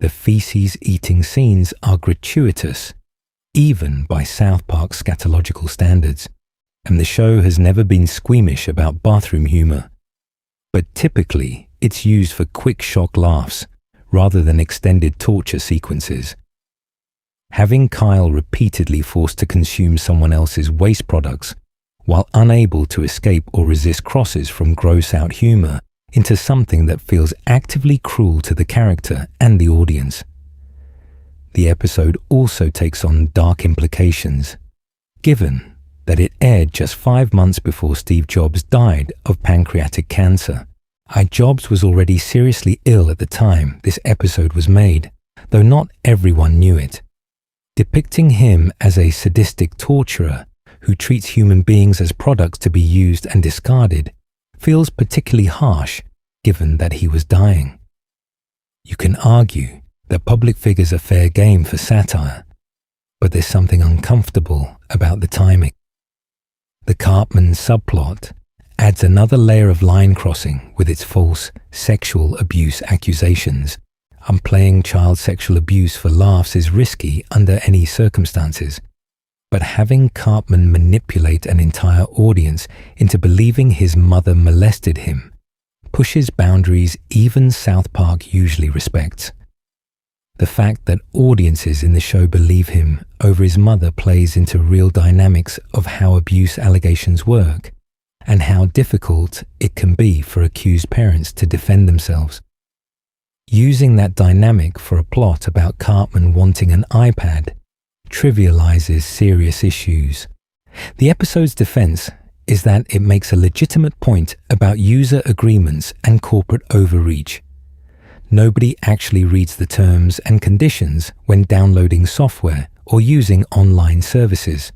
The feces-eating scenes are gratuitous, even by South Park's scatological standards, and the show has never been squeamish about bathroom humor. But typically, it's used for quick shock laughs rather than extended torture sequences. Having Kyle repeatedly forced to consume someone else's waste products while unable to escape or resist crosses from gross-out humor into something that feels actively cruel to the character and the audience. The episode also takes on dark implications, given that it aired just 5 months before Steve Jobs died of pancreatic cancer. Jobs was already seriously ill at the time this episode was made, though not everyone knew it. Depicting him as a sadistic torturer who treats human beings as products to be used and discarded feels particularly harsh given that he was dying. You can argue that public figures are fair game for satire, but there's something uncomfortable about the timing. The Cartman subplot adds another layer of line crossing with its false sexual abuse accusations. Playing child sexual abuse for laughs is risky under any circumstances, but having Cartman manipulate an entire audience into believing his mother molested him pushes boundaries even South Park usually respects. The fact that audiences in the show believe him over his mother plays into real dynamics of how abuse allegations work and how difficult it can be for accused parents to defend themselves. Using that dynamic for a plot about Cartman wanting an iPad trivializes serious issues. The episode's defense is that it makes a legitimate point about user agreements and corporate overreach. Nobody actually reads the terms and conditions when downloading software or using online services.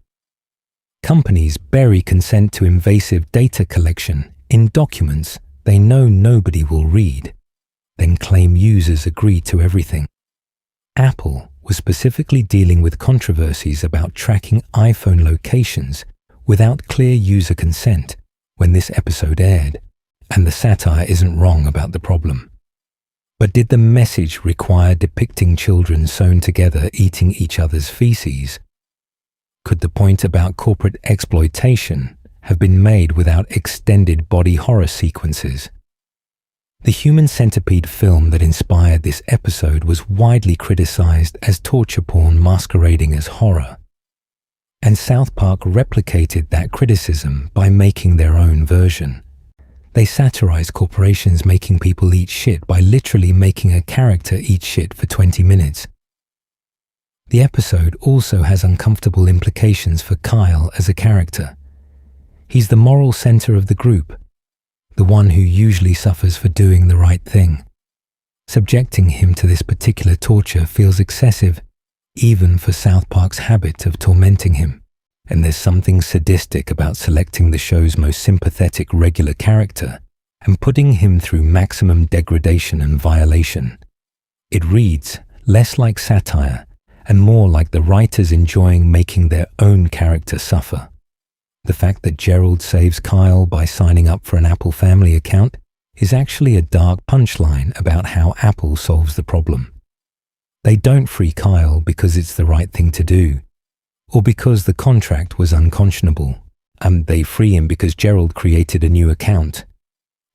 Companies bury consent to invasive data collection in documents they know nobody will read, then claim users agree to everything. Apple was specifically dealing with controversies about tracking iPhone locations without clear user consent when this episode aired, and the satire isn't wrong about the problem. But did the message require depicting children sewn together eating each other's feces? Could the point about corporate exploitation have been made without extended body horror sequences? The Human Centipede film that inspired this episode was widely criticized as torture porn masquerading as horror. And South Park replicated that criticism by making their own version. They satirized corporations making people eat shit by literally making a character eat shit for 20 minutes. The episode also has uncomfortable implications for Kyle as a character. He's the moral center of the group, the one who usually suffers for doing the right thing. Subjecting him to this particular torture feels excessive, even for South Park's habit of tormenting him. And there's something sadistic about selecting the show's most sympathetic regular character and putting him through maximum degradation and violation. It reads less like satire and more like the writers enjoying making their own character suffer. The fact that Gerald saves Kyle by signing up for an Apple Family account is actually a dark punchline about how Apple solves the problem. They don't free Kyle because it's the right thing to do, or because the contract was unconscionable, and they free him because Gerald created a new account,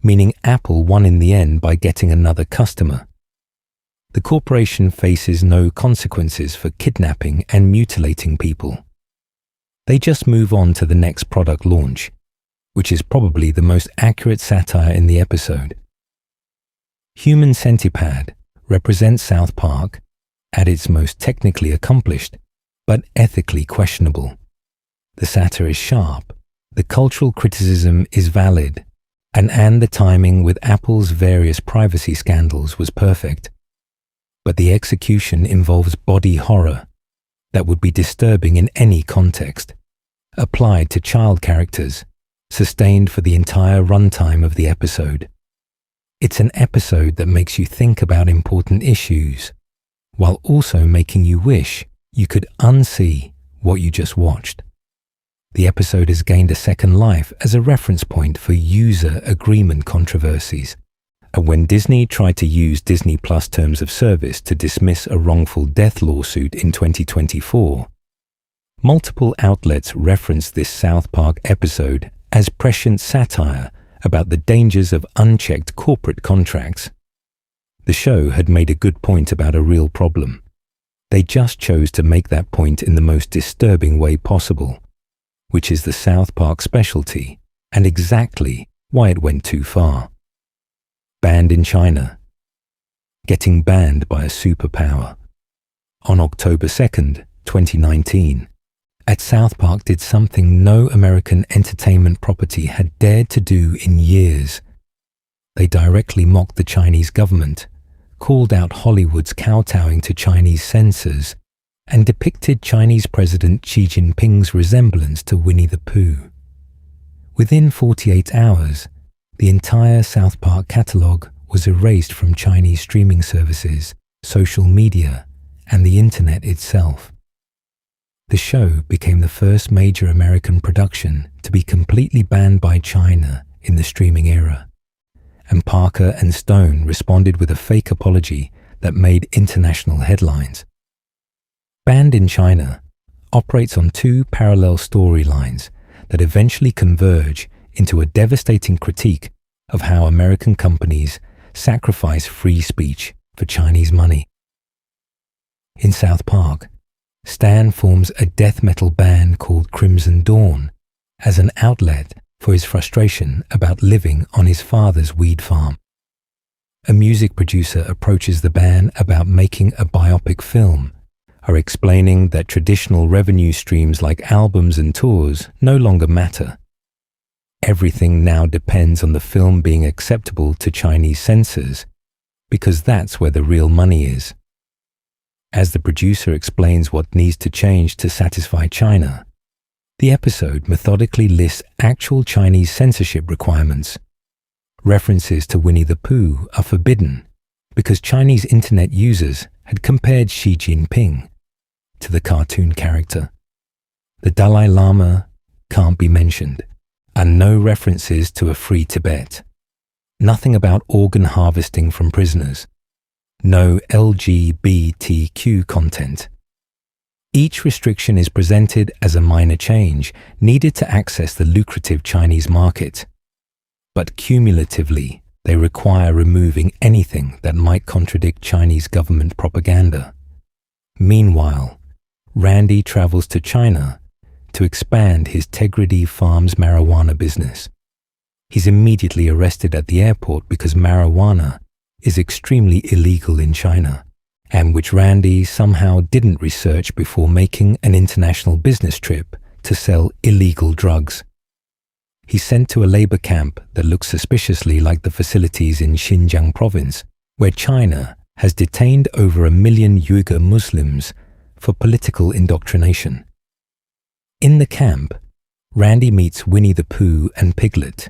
meaning Apple won in the end by getting another customer. The corporation faces no consequences for kidnapping and mutilating people. They just move on to the next product launch, which is probably the most accurate satire in the episode. Human Centipede represents South Park at its most technically accomplished, but ethically questionable. The satire is sharp, the cultural criticism is valid, and the timing with Apple's various privacy scandals was perfect. But the execution involves body horror that would be disturbing in any context, applied to child characters, sustained for the entire runtime of the episode. It's an episode that makes you think about important issues, while also making you wish you could unsee what you just watched. The episode has gained a second life as a reference point for user agreement controversies. And when Disney tried to use Disney Plus terms of service to dismiss a wrongful death lawsuit in 2024, Multiple outlets referenced this South Park episode as prescient satire about the dangers of unchecked corporate contracts. The show had made a good point about a real problem. They just chose to make that point in the most disturbing way possible, which is the South Park specialty, and exactly why it went too far. Banned in China. Getting banned by a superpower. On October 2nd, 2019, at SouthPark did something no American entertainment property had dared to do in years. They directly mocked the Chinese government, called out Hollywood's kowtowing to Chinese censors, and depicted Chinese President Xi Jinping's resemblance to Winnie the Pooh. Within 48 hours, the entire SouthPark catalogue was erased from Chinese streaming services, social media, and the internet itself. The show became the first major American production to be completely banned by China in the streaming era, and Parker and Stone responded with a fake apology that made international headlines. Banned in China operates on two parallel storylines that eventually converge into a devastating critique of how American companies sacrifice free speech for Chinese money. In South Park, Stan forms a death metal band called Crimson Dawn as an outlet for his frustration about living on his father's weed farm. A music producer approaches the band about making a biopic film, or explaining that traditional revenue streams like albums and tours no longer matter. Everything now depends on the film being acceptable to Chinese censors, because that's where the real money is. As the producer explains what needs to change to satisfy China, the episode methodically lists actual Chinese censorship requirements. References to Winnie the Pooh are forbidden because Chinese internet users had compared Xi Jinping to the cartoon character. The Dalai Lama can't be mentioned, and no references to a free Tibet. Nothing about organ harvesting from prisoners. No LGBTQ content. Each restriction is presented as a minor change needed to access the lucrative Chinese market. But cumulatively, they require removing anything that might contradict Chinese government propaganda. Meanwhile, Randy travels to China to expand his Tegrity Farms marijuana business. He's immediately arrested at the airport because marijuana is extremely illegal in China, and which Randy somehow didn't research before making an international business trip to sell illegal drugs. He's sent to a labor camp that looks suspiciously like the facilities in Xinjiang province, where China has detained over 1 million Uyghur Muslims for political indoctrination. In the camp, Randy meets Winnie the Pooh and Piglet,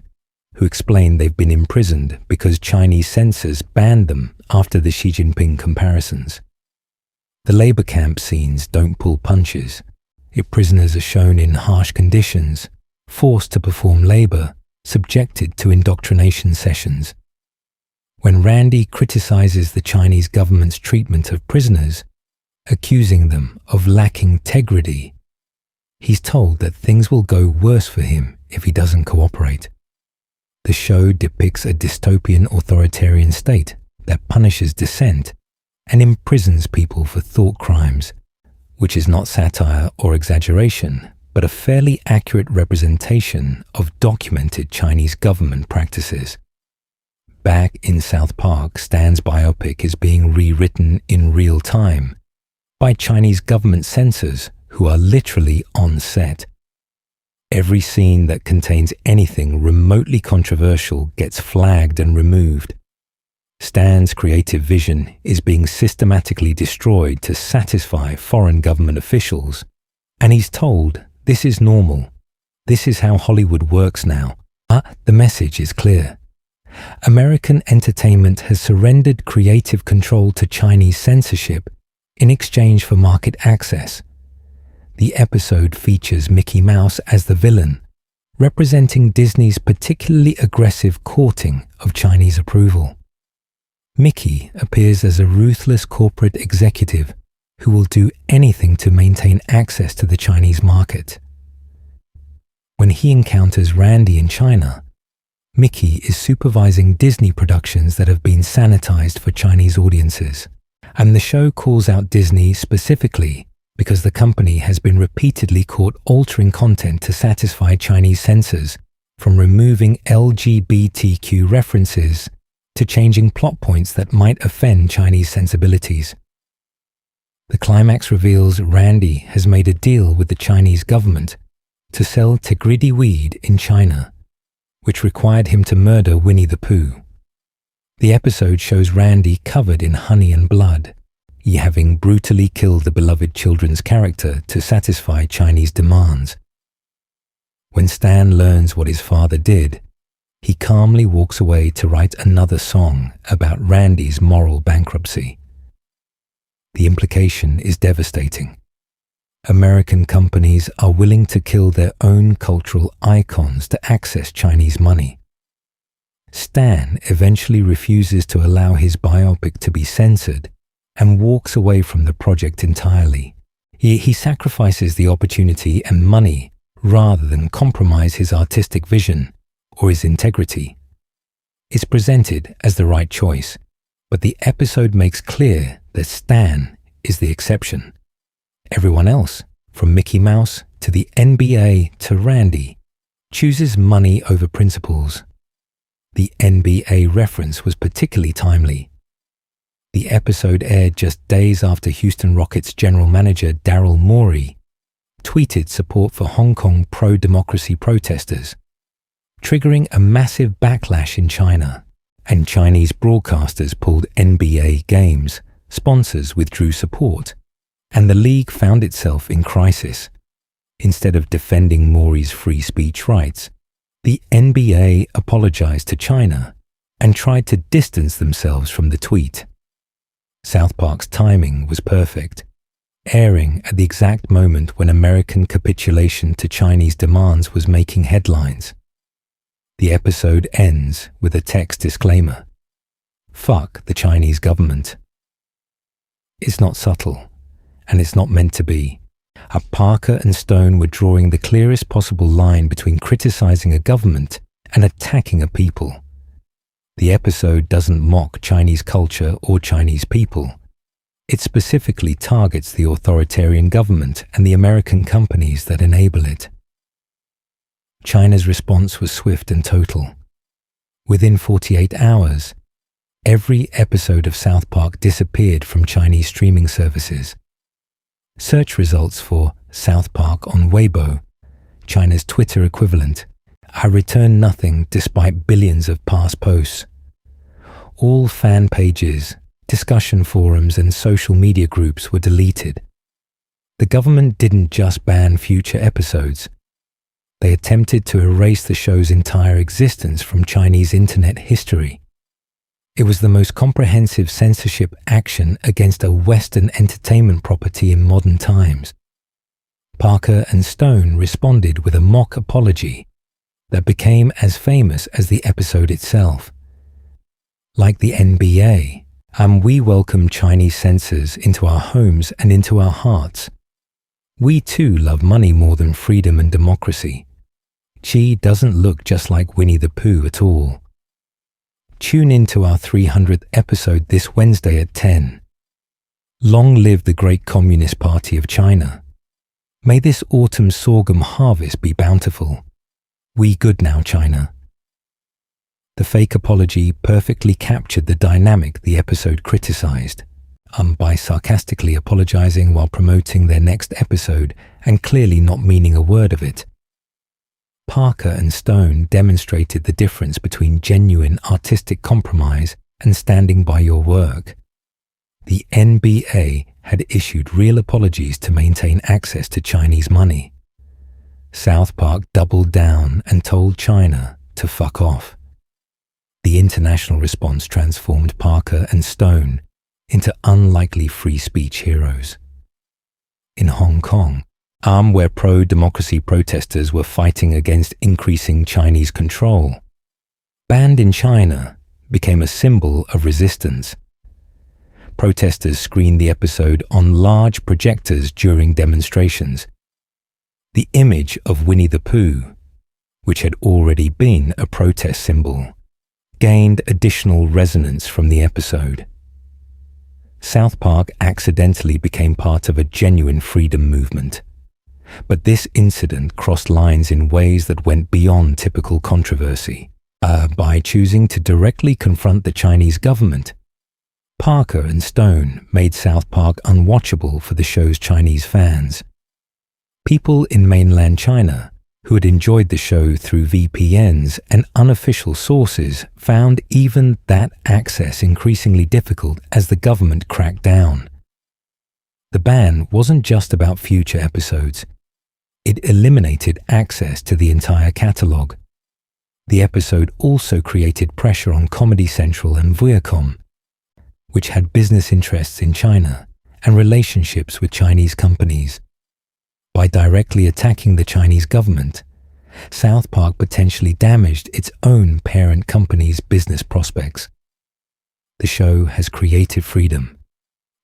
who explain they've been imprisoned because Chinese censors banned them after the Xi Jinping comparisons. The labor camp scenes don't pull punches. If prisoners are shown in harsh conditions, forced to perform labor, subjected to indoctrination sessions. When Randy criticizes the Chinese government's treatment of prisoners, accusing them of lacking integrity, he's told that things will go worse for him if he doesn't cooperate. The show depicts a dystopian authoritarian state that punishes dissent and imprisons people for thought crimes, which is not satire or exaggeration, but a fairly accurate representation of documented Chinese government practices. Back in South Park, Stan's biopic is being rewritten in real time by Chinese government censors who are literally on set. Every scene that contains anything remotely controversial gets flagged and removed. Stan's creative vision is being systematically destroyed to satisfy foreign government officials, and he's told this is normal. This is how Hollywood works now. The message is clear. American entertainment has surrendered creative control to Chinese censorship in exchange for market access. The episode features Mickey Mouse as the villain, representing Disney's particularly aggressive courting of Chinese approval. Mickey appears as a ruthless corporate executive who will do anything to maintain access to the Chinese market. When he encounters Randy in China, Mickey is supervising Disney productions that have been sanitized for Chinese audiences, and the show calls out Disney specifically because the company has been repeatedly caught altering content to satisfy Chinese censors, from removing LGBTQ references to changing plot points that might offend Chinese sensibilities. The climax reveals Randy has made a deal with the Chinese government to sell Tigridy weed in China, which required him to murder Winnie the Pooh. The episode shows Randy covered in honey and blood, having brutally killed the beloved children's character to satisfy Chinese demands. When Stan learns what his father did, he calmly walks away to write another song about Randy's moral bankruptcy. The implication is devastating. American companies are willing to kill their own cultural icons to access Chinese money. Stan eventually refuses to allow his biopic to be censored and walks away from the project entirely. He sacrifices the opportunity and money rather than compromise his artistic vision or his integrity. It's presented as the right choice, but the episode makes clear that Stan is the exception. Everyone else, from Mickey Mouse to the NBA to Randy, chooses money over principles. The NBA reference was particularly timely. The episode aired just days after Houston Rockets general manager Daryl Morey tweeted support for Hong Kong pro-democracy protesters, triggering a massive backlash in China, and Chinese broadcasters pulled NBA games, sponsors withdrew support, and the league found itself in crisis. Instead of defending Morey's free speech rights, the NBA apologized to China and tried to distance themselves from the tweet. SouthPark's timing was perfect, airing at the exact moment when American capitulation to Chinese demands was making headlines. The episode ends with a text disclaimer: "Fuck the Chinese government." It's not subtle, and it's not meant to be. Parker and Stone were drawing the clearest possible line between criticizing a government and attacking a people. The episode doesn't mock Chinese culture or Chinese people. It specifically targets the authoritarian government and the American companies that enable it. China's response was swift and total. Within 48 hours, every episode of South Park disappeared from Chinese streaming services. Search results for South Park on Weibo, China's Twitter equivalent, returned nothing despite billions of past posts. All fan pages, discussion forums and social media groups were deleted. The government didn't just ban future episodes. They attempted to erase the show's entire existence from Chinese internet history. It was the most comprehensive censorship action against a Western entertainment property in modern times. Parker and Stone responded with a mock apology that became as famous as the episode itself. Like the NBA, we welcome Chinese censors into our homes and into our hearts. We too love money more than freedom and democracy. Chi doesn't look just like Winnie the Pooh at all. Tune in to our 300th episode this Wednesday at 10. Long live the great Communist Party of China. May this autumn's sorghum harvest be bountiful. We good now, China. The fake apology perfectly captured the dynamic the episode criticized, by sarcastically apologizing while promoting their next episode and clearly not meaning a word of it. Parker and Stone demonstrated the difference between genuine artistic compromise and standing by your work. The NBA had issued real apologies to maintain access to Chinese money. South Park doubled down and told China to fuck off. The international response transformed Parker and Stone into unlikely free speech heroes. In Hong Kong, where pro-democracy protesters were fighting against increasing Chinese control, Banned in China became a symbol of resistance. protesters screened the episode on large projectors during demonstrations. The image of Winnie the Pooh, which had already been a protest symbol, gained additional resonance from the episode. South Park accidentally became part of a genuine freedom movement. But this incident crossed lines in ways that went beyond typical controversy. By choosing to directly confront the Chinese government, Parker and Stone made South Park unwatchable for the show's Chinese fans. People in mainland China who had enjoyed the show through VPNs and unofficial sources found even that access increasingly difficult as the government cracked down. The ban wasn't just about future episodes. It eliminated access to the entire catalogue. The episode also created pressure on Comedy Central and Viacom, which had business interests in China and relationships with Chinese companies. By directly attacking the Chinese government, South Park potentially damaged its own parent company's business prospects. The show has creative freedom,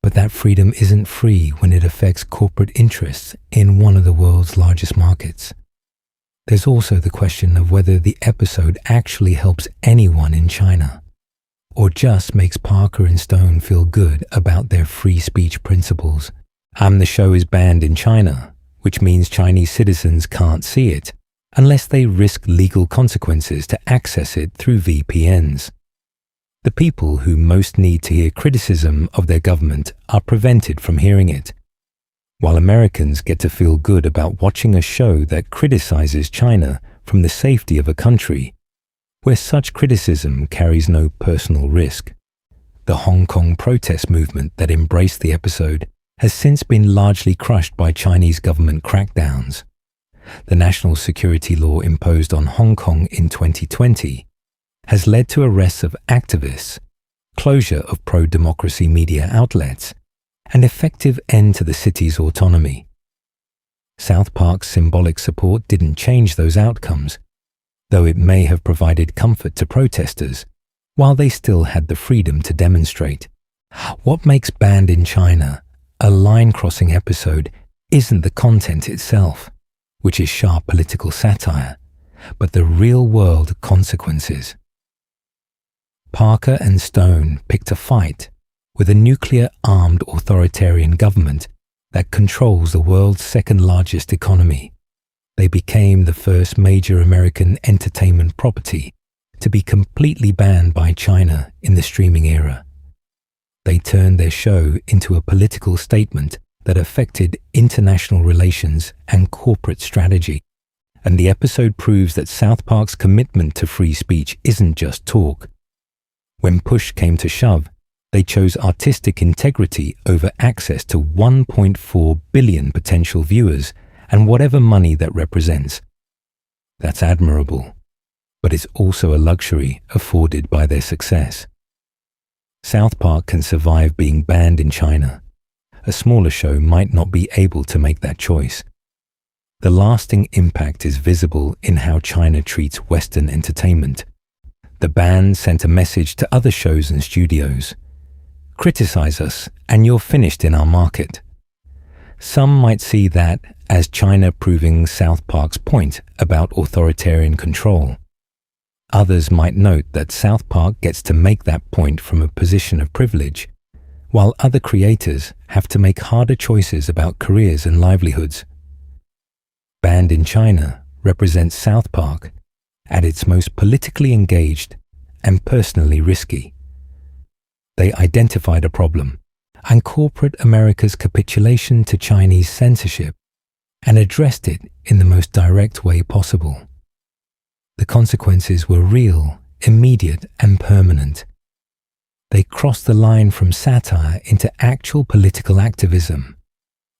but that freedom isn't free when it affects corporate interests in one of the world's largest markets. There's also the question of whether the episode actually helps anyone in China, or just makes Parker and Stone feel good about their free speech principles. The show is banned in China, which means Chinese citizens can't see it unless they risk legal consequences to access it through VPNs. The people who most need to hear criticism of their government are prevented from hearing it, while Americans get to feel good about watching a show that criticizes China from the safety of a country where such criticism carries no personal risk. The Hong Kong protest movement that embraced the episode has since been largely crushed by Chinese government crackdowns. The national security law imposed on Hong Kong in 2020 has led to arrests of activists, closure of pro-democracy media outlets, and effective end to the city's autonomy. South Park's symbolic support didn't change those outcomes, though it may have provided comfort to protesters, while they still had the freedom to demonstrate. What makes Banned in China a line-crossing episode isn't the content itself, which is sharp political satire, but the real-world consequences. Parker and Stone picked a fight with a nuclear-armed authoritarian government that controls the world's second-largest economy. They became the first major American entertainment property to be completely banned by China in the streaming era. They turned their show into a political statement that affected international relations and corporate strategy. And the episode proves that South Park's commitment to free speech isn't just talk. When push came to shove, they chose artistic integrity over access to 1.4 billion potential viewers and whatever money that represents. That's admirable, but it's also a luxury afforded by their success. South Park can survive being banned in China. A smaller show might not be able to make that choice. The lasting impact is visible in how China treats Western entertainment. The ban sent a message to other shows and studios. Criticize us and you're finished in our market. Some might see that as China proving South Park's point about authoritarian control. Others might note that South Park gets to make that point from a position of privilege, while other creators have to make harder choices about careers and livelihoods. Banned in China represents South Park at its most politically engaged and personally risky. They identified a problem and corporate America's capitulation to Chinese censorship and addressed it in the most direct way possible. The consequences were real, immediate, and permanent. They crossed the line from satire into actual political activism,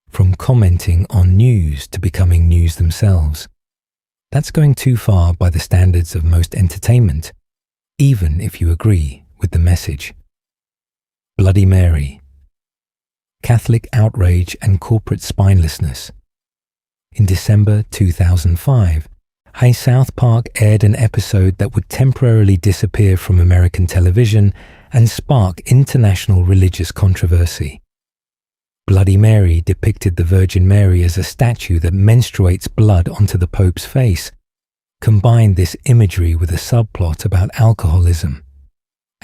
from commenting on news to becoming news themselves. That's going too far by the standards of most entertainment, even if you agree with the message. Bloody Mary. Catholic outrage and corporate spinelessness. In December 2005, South Park aired an episode that would temporarily disappear from American television and spark international religious controversy. Bloody Mary depicted the Virgin Mary as a statue that menstruates blood onto the Pope's face, combined this imagery with a subplot about alcoholism,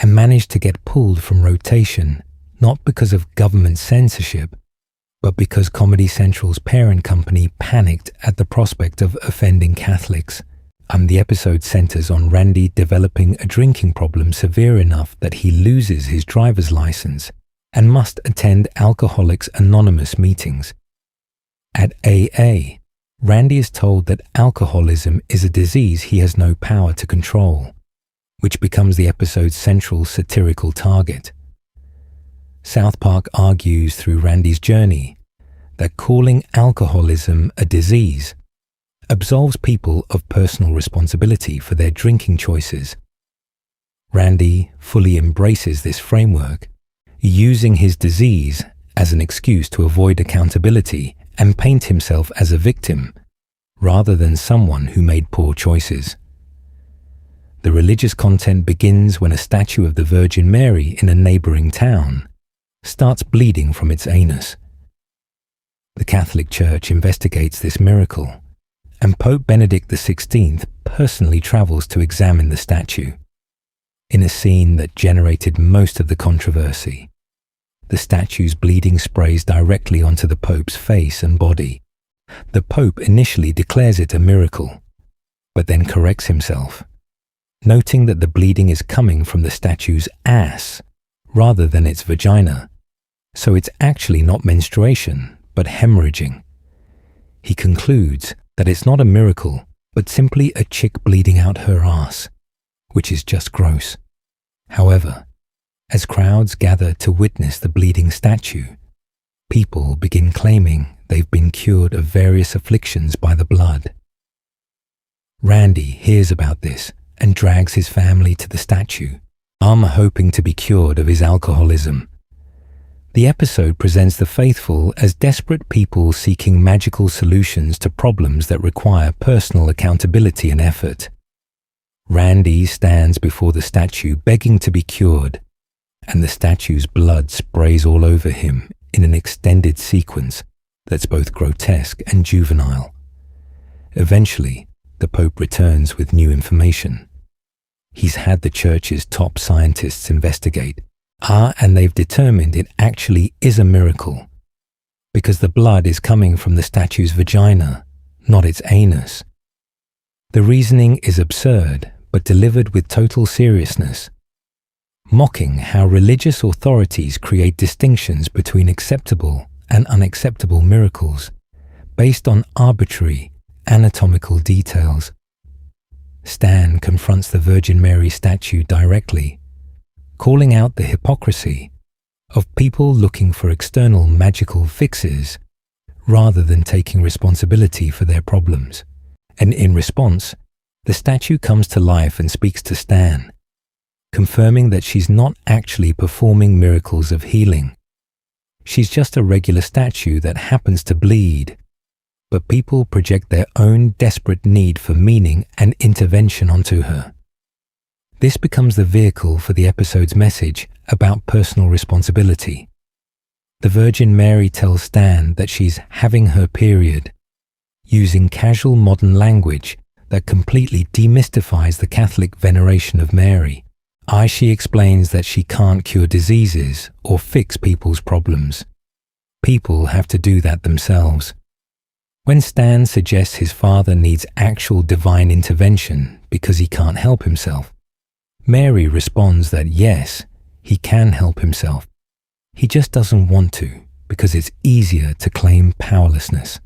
and managed to get pulled from rotation, not because of government censorship, but because Comedy Central's parent company panicked at the prospect of offending Catholics. The episode centers on Randy developing a drinking problem severe enough that he loses his driver's license and must attend Alcoholics Anonymous meetings. At AA, Randy is told that alcoholism is a disease he has no power to control, which becomes the episode's central satirical target. South Park argues through Randy's journey that calling alcoholism a disease absolves people of personal responsibility for their drinking choices. Randy fully embraces this framework, using his disease as an excuse to avoid accountability and paint himself as a victim, rather than someone who made poor choices. The religious content begins when a statue of the Virgin Mary in a neighboring town starts bleeding from its anus. The Catholic Church investigates this miracle, and Pope Benedict XVI personally travels to examine the statue. In a scene that generated most of the controversy, the statue's bleeding sprays directly onto the Pope's face and body. The Pope initially declares it a miracle, but then corrects himself, noting that the bleeding is coming from the statue's ass rather than its vagina, so it's actually not menstruation, but hemorrhaging. He concludes that it's not a miracle, but simply a chick bleeding out her ass, which is just gross. However, as crowds gather to witness the bleeding statue, people begin claiming they've been cured of various afflictions by the blood. Randy hears about this and drags his family to the statue, hoping to be cured of his alcoholism. The episode presents the faithful as desperate people seeking magical solutions to problems that require personal accountability and effort. Randy stands before the statue begging to be cured, and the statue's blood sprays all over him in an extended sequence that's both grotesque and juvenile. Eventually, the Pope returns with new information. He's had the Church's top scientists investigate, and they've determined it actually is a miracle, because the blood is coming from the statue's vagina, not its anus. The reasoning is absurd, but delivered with total seriousness, mocking how religious authorities create distinctions between acceptable and unacceptable miracles based on arbitrary anatomical details. Stan confronts the Virgin Mary statue directly, calling out the hypocrisy of people looking for external magical fixes rather than taking responsibility for their problems. And in response, the statue comes to life and speaks to Stan, confirming that she's not actually performing miracles of healing. She's just a regular statue that happens to bleed, but people project their own desperate need for meaning and intervention onto her. This becomes the vehicle for the episode's message about personal responsibility. The Virgin Mary tells Stan that she's having her period, using casual modern language that completely demystifies the Catholic veneration of Mary. She explains that she can't cure diseases or fix people's problems. People have to do that themselves. When Stan suggests his father needs actual divine intervention because he can't help himself, Mary responds that yes, he can help himself. He just doesn't want to because it's easier to claim powerlessness.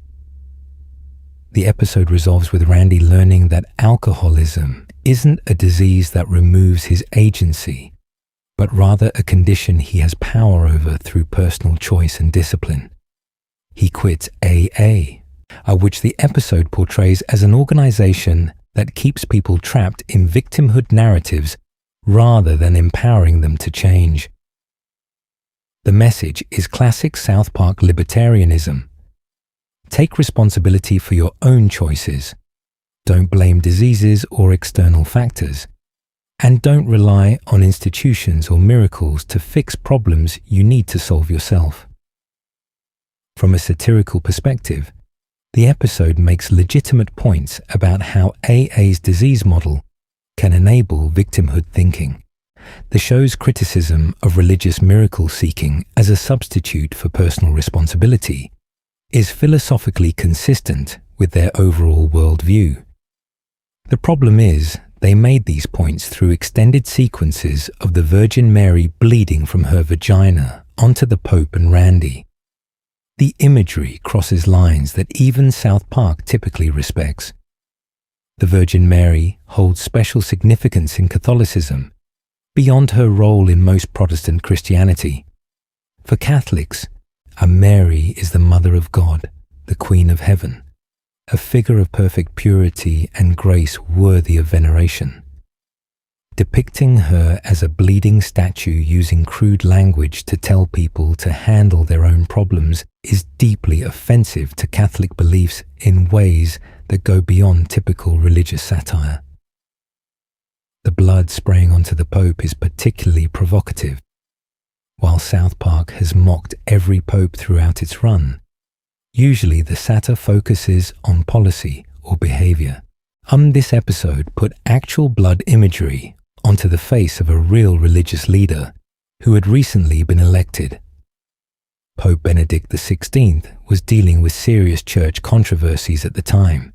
The episode resolves with Randy learning that alcoholism isn't a disease that removes his agency, but rather a condition he has power over through personal choice and discipline. He quits AA, which the episode portrays as an organization that keeps people trapped in victimhood narratives rather than empowering them to change. The message is classic South Park libertarianism. Take responsibility for your own choices. Don't blame diseases or external factors. and don't rely on institutions or miracles to fix problems you need to solve yourself. From a satirical perspective, the episode makes legitimate points about how AA's disease model can enable victimhood thinking. The show's criticism of religious miracle seeking as a substitute for personal responsibility is philosophically consistent with their overall worldview. The problem is, they made these points through extended sequences of the Virgin Mary bleeding from her vagina onto the Pope and Randy. The imagery crosses lines that even South Park typically respects. The Virgin Mary holds special significance in Catholicism, beyond her role in most Protestant Christianity. For Catholics, a Mary is the Mother of God, the Queen of Heaven, a figure of perfect purity and grace worthy of veneration. Depicting her as a bleeding statue using crude language to tell people to handle their own problems is deeply offensive to Catholic beliefs in ways that go beyond typical religious satire. The blood spraying onto the Pope is particularly provocative. While South Park has mocked every pope throughout its run, usually the satire focuses on policy or behavior. This episode put actual blood imagery onto the face of a real religious leader who had recently been elected. Pope Benedict XVI was dealing with serious church controversies at the time,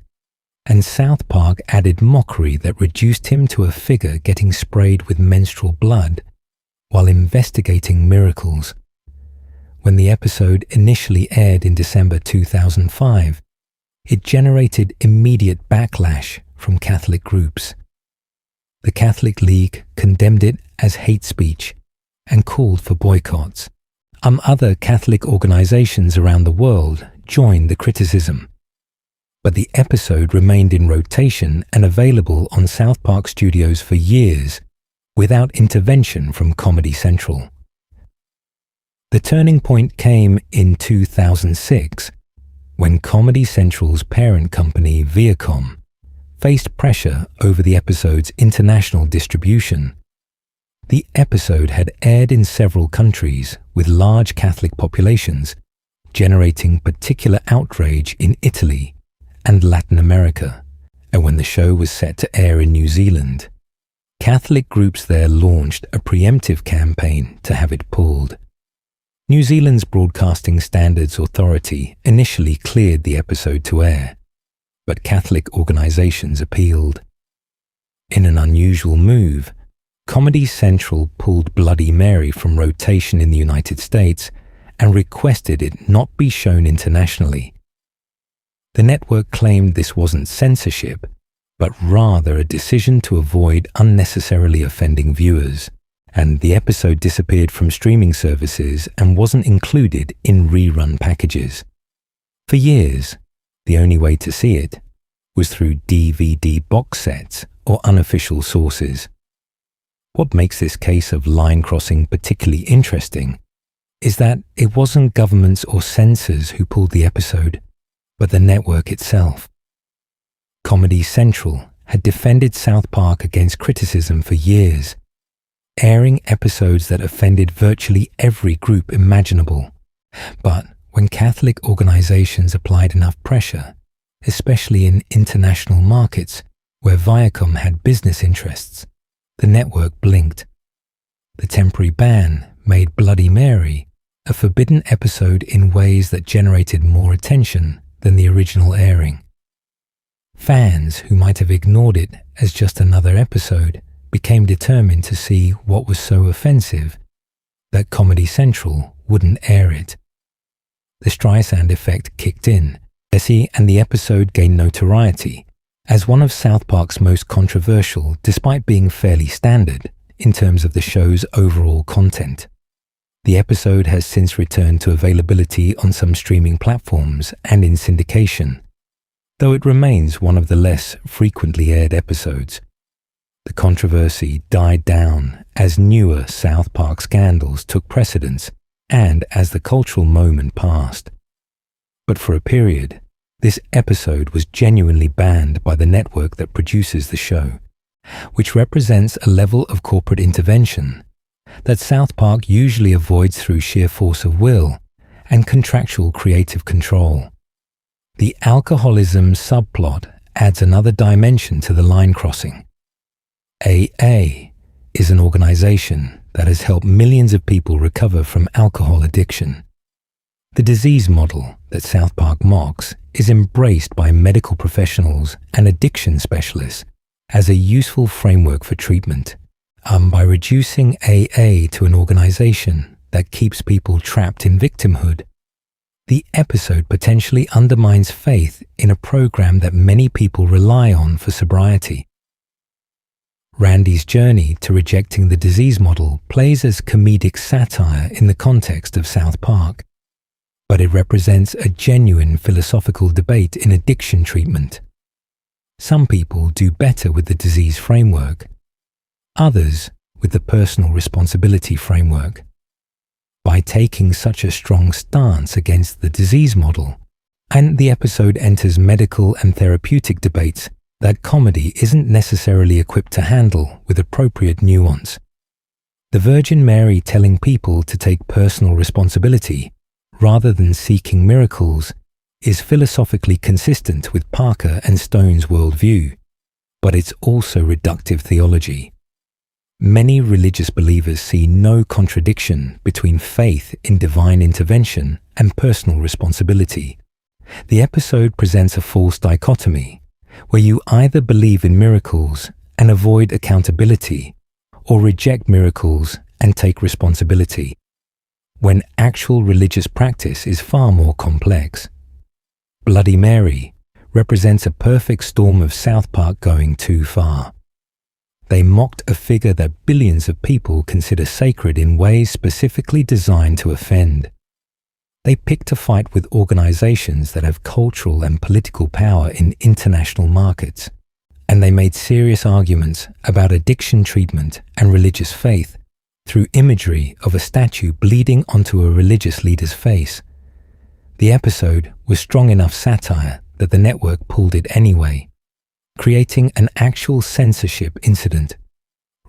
and South Park added mockery that reduced him to a figure getting sprayed with menstrual blood while investigating miracles. When the episode initially aired in December 2005, it generated immediate backlash from Catholic groups. The Catholic League condemned it as hate speech and called for boycotts. Other Catholic organizations around the world joined the criticism. But the episode remained in rotation and available on South Park Studios for years without intervention from Comedy Central. The turning point came in 2006 when Comedy Central's parent company Viacom faced pressure over the episode's international distribution. The episode had aired in several countries with large Catholic populations, generating particular outrage in Italy and Latin America, and when the show was set to air in New Zealand, Catholic groups there launched a preemptive campaign to have it pulled. New Zealand's Broadcasting Standards Authority initially cleared the episode to air, but Catholic organizations appealed. In an unusual move, Comedy Central pulled Bloody Mary from rotation in the United States and requested it not be shown internationally. The network claimed this wasn't censorship, but rather a decision to avoid unnecessarily offending viewers, and the episode disappeared from streaming services and wasn't included in rerun packages. For years, the only way to see it was through DVD box sets or unofficial sources. What makes this case of line crossing particularly interesting is that it wasn't governments or censors who pulled the episode, but the network itself. Comedy Central had defended South Park against criticism for years, airing episodes that offended virtually every group imaginable. But when Catholic organizations applied enough pressure, especially in international markets where Viacom had business interests, the network blinked. The temporary ban made Bloody Mary a forbidden episode in ways that generated more attention than the original airing. Fans who might have ignored it as just another episode became determined to see what was so offensive that Comedy Central wouldn't air it. The Streisand effect kicked in. Jesse and the episode gained notoriety as one of South Park's most controversial, despite being fairly standard in terms of the show's overall content. The episode has since returned to availability on some streaming platforms and in syndication, though it remains one of the less frequently aired episodes. The controversy died down as newer South Park scandals took precedence and as the cultural moment passed. But for a period, this episode was genuinely banned by the network that produces the show, which represents a level of corporate intervention that South Park usually avoids through sheer force of will and contractual creative control. The alcoholism subplot adds another dimension to the line crossing. AA is an organization that has helped millions of people recover from alcohol addiction. The disease model that South Park mocks is embraced by medical professionals and addiction specialists as a useful framework for treatment, by reducing AA to an organization that keeps people trapped in victimhood. The episode potentially undermines faith in a program that many people rely on for sobriety. Randy's journey to rejecting the disease model plays as comedic satire in the context of South Park, but it represents a genuine philosophical debate in addiction treatment. Some people do better with the disease framework, others with the personal responsibility framework. By taking such a strong stance against the disease model, and the episode enters medical and therapeutic debates that comedy isn't necessarily equipped to handle with appropriate nuance. The Virgin Mary telling people to take personal responsibility rather than seeking miracles is philosophically consistent with Parker and Stone's worldview, but it's also reductive theology. Many religious believers see no contradiction between faith in divine intervention and personal responsibility. The episode presents a false dichotomy, where you either believe in miracles and avoid accountability, or reject miracles and take responsibility, when actual religious practice is far more complex. Bloody Mary represents a perfect storm of South Park going too far. They mocked a figure that billions of people consider sacred in ways specifically designed to offend. They picked a fight with organizations that have cultural and political power in international markets, and they made serious arguments about addiction treatment and religious faith through imagery of a statue bleeding onto a religious leader's face. The episode was strong enough satire that the network pulled it anyway, creating an actual censorship incident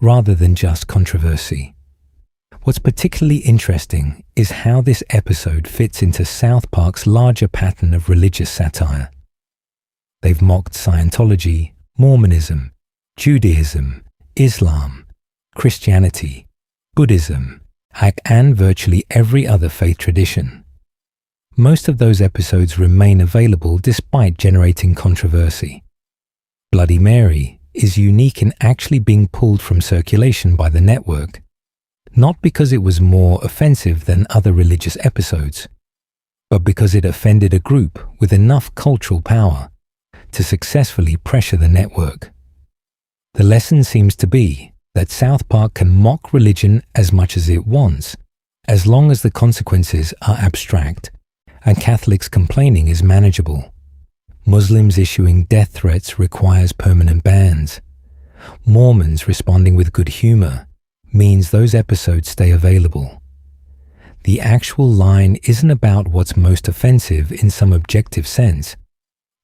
rather than just controversy. What's particularly interesting is how this episode fits into South Park's larger pattern of religious satire. They've mocked Scientology, Mormonism, Judaism, Islam, Christianity, Buddhism, and virtually every other faith tradition. Most of those episodes remain available despite generating controversy. Bloody Mary is unique in actually being pulled from circulation by the network, not because it was more offensive than other religious episodes, but because it offended a group with enough cultural power to successfully pressure the network. The lesson seems to be that South Park can mock religion as much as it wants, as long as the consequences are abstract and Catholics complaining is manageable. Muslims issuing death threats requires permanent bans. Mormons responding with good humor means those episodes stay available. The actual line isn't about what's most offensive in some objective sense.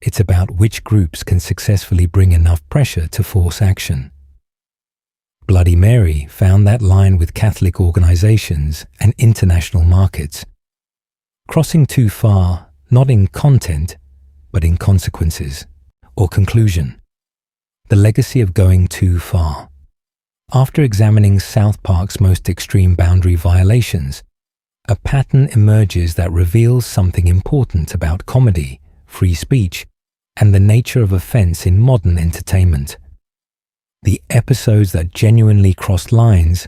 It's about which groups can successfully bring enough pressure to force action. Bloody Mary found that line with Catholic organizations and international markets, crossing too far, not in content, but in consequences, or conclusion. The legacy of going too far. After examining South Park's most extreme boundary violations, a pattern emerges that reveals something important about comedy, free speech, and the nature of offense in modern entertainment. The episodes that genuinely crossed lines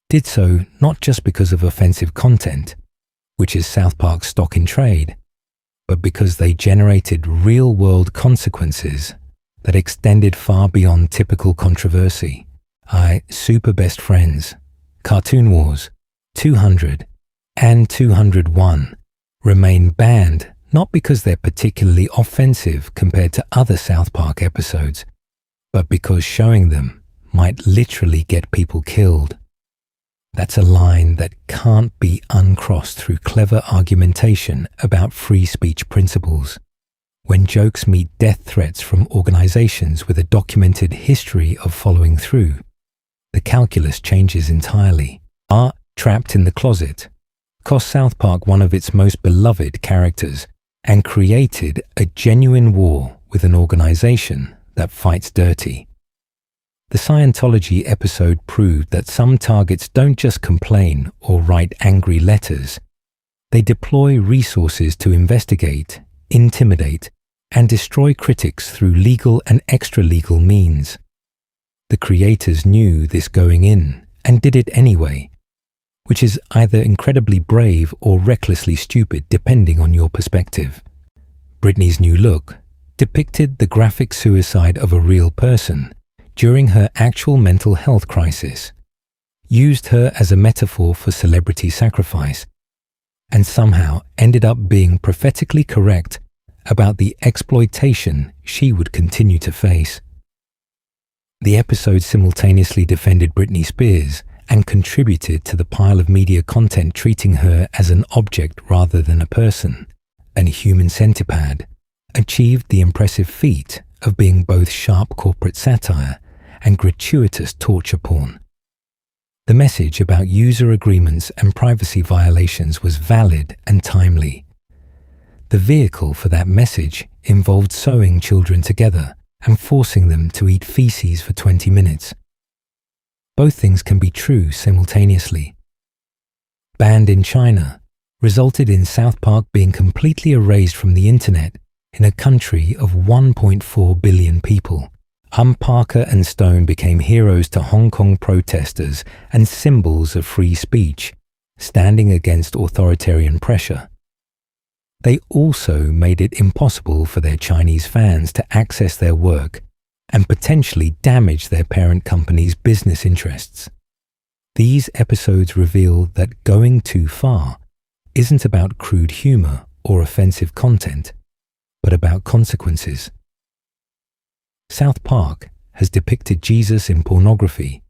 did so not just because of offensive content, which is South Park's stock in trade, but because they generated real-world consequences that extended far beyond typical controversy. Super Best Friends, Cartoon Wars, 200, and 201 remain banned not because they're particularly offensive compared to other South Park episodes, but because showing them might literally get people killed. That's a line that can't be uncrossed through clever argumentation about free speech principles. When jokes meet death threats from organizations with a documented history of following through, the calculus changes entirely. Art trapped in the closet cost South Park one of its most beloved characters and created a genuine war with an organization that fights dirty. The Scientology episode proved that some targets don't just complain or write angry letters. They deploy resources to investigate, intimidate, and destroy critics through legal and extra-legal means. The creators knew this going in and did it anyway, which is either incredibly brave or recklessly stupid depending on your perspective. Britney's New Look depicted the graphic suicide of a real person during her actual mental health crisis, used her as a metaphor for celebrity sacrifice, and somehow ended up being prophetically correct about the exploitation she would continue to face. The episode simultaneously defended Britney Spears and contributed to the pile of media content treating her as an object rather than a person, and human centipede, achieved the impressive feat of being both sharp corporate satire and gratuitous torture porn. The message about user agreements and privacy violations was valid and timely. The vehicle for that message involved sewing children together and forcing them to eat feces for 20 minutes. Both things can be true simultaneously. Banned in China resulted in South Park being completely erased from the internet in a country of 1.4 billion people. Parker and Stone became heroes to Hong Kong protesters and symbols of free speech, standing against authoritarian pressure. They also made it impossible for their Chinese fans to access their work and potentially damage their parent company's business interests. These episodes reveal that going too far isn't about crude humor or offensive content, but about consequences. South Park has depicted Jesus in pornography,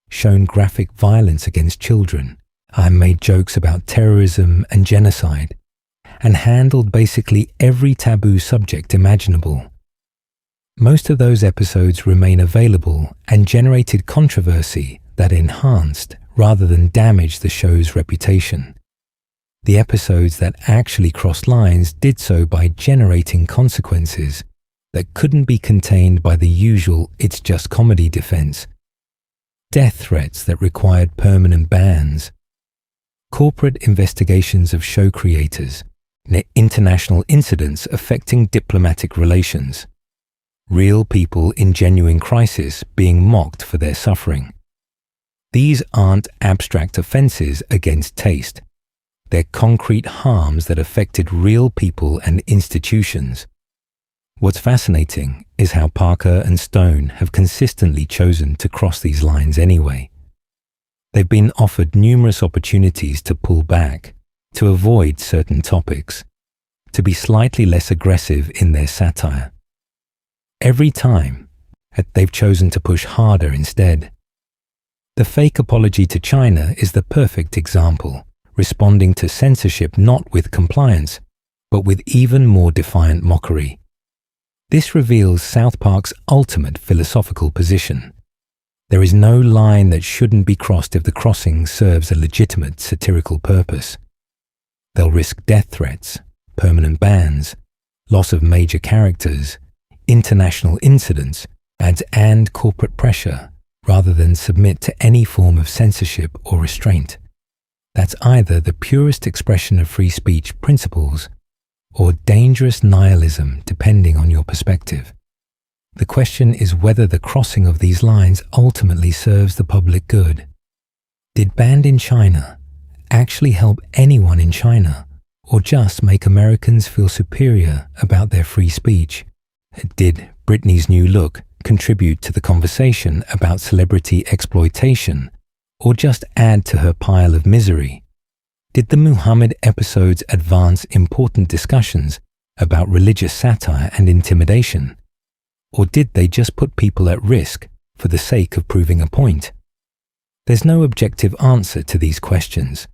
shown graphic violence against children, and made jokes about terrorism and genocide, and handled basically every taboo subject imaginable. Most of those episodes remain available and generated controversy that enhanced rather than damaged the show's reputation. The episodes that actually crossed lines did so by generating consequences that couldn't be contained by the usual "it's just comedy" defense. Death threats that required permanent bans. Corporate investigations of show creators. International incidents affecting diplomatic relations. Real people in genuine crisis being mocked for their suffering. These aren't abstract offenses against taste. They're concrete harms that affected real people and institutions. What's fascinating is how Parker and Stone have consistently chosen to cross these lines anyway. They've been offered numerous opportunities to pull back, to avoid certain topics, to be slightly less aggressive in their satire. Every time, they've chosen to push harder instead. The fake apology to China is the perfect example, responding to censorship not with compliance, but with even more defiant mockery. This reveals South Park's ultimate philosophical position. There is no line that shouldn't be crossed if the crossing serves a legitimate satirical purpose. They'll risk death threats, permanent bans, loss of major characters, international incidents, and corporate pressure, rather than submit to any form of censorship or restraint. That's either the purest expression of free speech principles or dangerous nihilism, depending on your perspective. The question is whether the crossing of these lines ultimately serves the public good. Did Banned in China actually help anyone in China, or just make Americans feel superior about their free speech? Did Britney's New Look contribute to the conversation about celebrity exploitation, or just add to her pile of misery? Did the Muhammad episodes advance important discussions about religious satire and intimidation? Or did they just put people at risk for the sake of proving a point? There's no objective answer to these questions.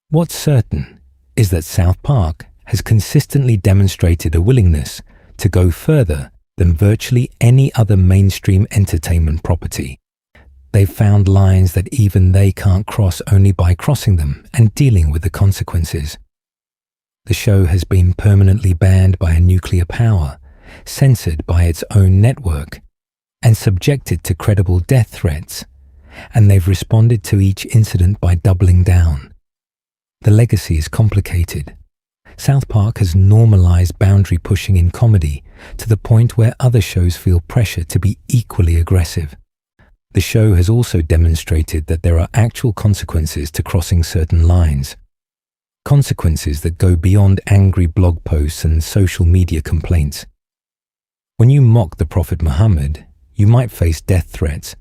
What's certain is that South Park has consistently demonstrated a willingness to go further than virtually any other mainstream entertainment property. They've found lines that even they can't cross only by crossing them and dealing with the consequences. The show has been permanently banned by a nuclear power, censored by its own network, and subjected to credible death threats, and they've responded to each incident by doubling down. The legacy is complicated. South Park has normalized boundary pushing in comedy to the point where other shows feel pressure to be equally aggressive. The show has also demonstrated that there are actual consequences to crossing certain lines. Consequences that go beyond angry blog posts and social media complaints. When you mock the Prophet Muhammad, you might face death threats.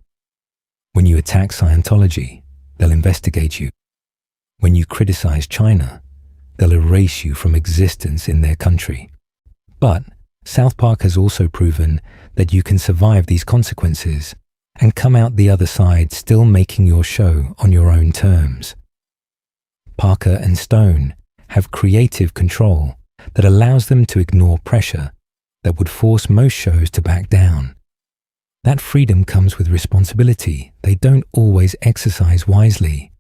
When you attack Scientology, they'll investigate you. When you criticize China, they'll erase you from existence in their country. But South Park has also proven that you can survive these consequences and come out the other side still making your show on your own terms. Parker and Stone have creative control that allows them to ignore pressure that would force most shows to back down. That freedom comes with responsibility they don't always exercise wisely,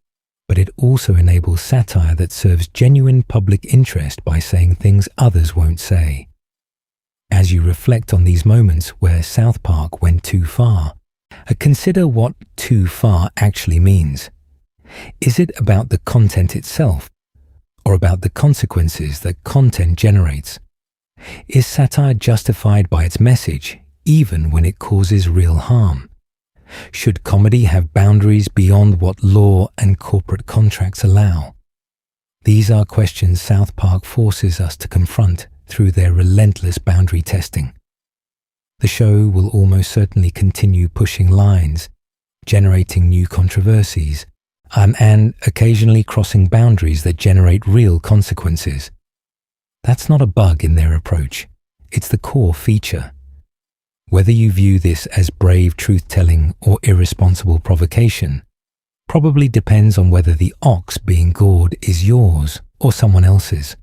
but it also enables satire that serves genuine public interest by saying things others won't say. As you reflect on these moments where South Park went too far, consider what too far actually means. Is it about the content itself, or about the consequences that content generates? Is satire justified by its message, even when it causes real harm? Should comedy have boundaries beyond what law and corporate contracts allow? These are questions South Park forces us to confront through their relentless boundary testing. The show will almost certainly continue pushing lines, generating new controversies, and occasionally crossing boundaries that generate real consequences. That's not a bug in their approach. It's the core feature. Whether you view this as brave truth-telling or irresponsible provocation probably depends on whether the ox being gored is yours or someone else's.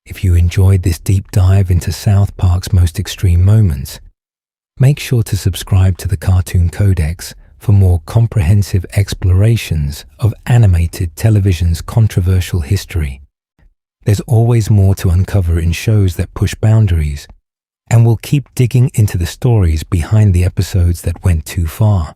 If you enjoyed this deep dive into South Park's most extreme moments, make sure to subscribe to the Cartoon Codex for more comprehensive explorations of animated television's controversial history. There's always more to uncover in shows that push boundaries, and we'll keep digging into the stories behind the episodes that went too far.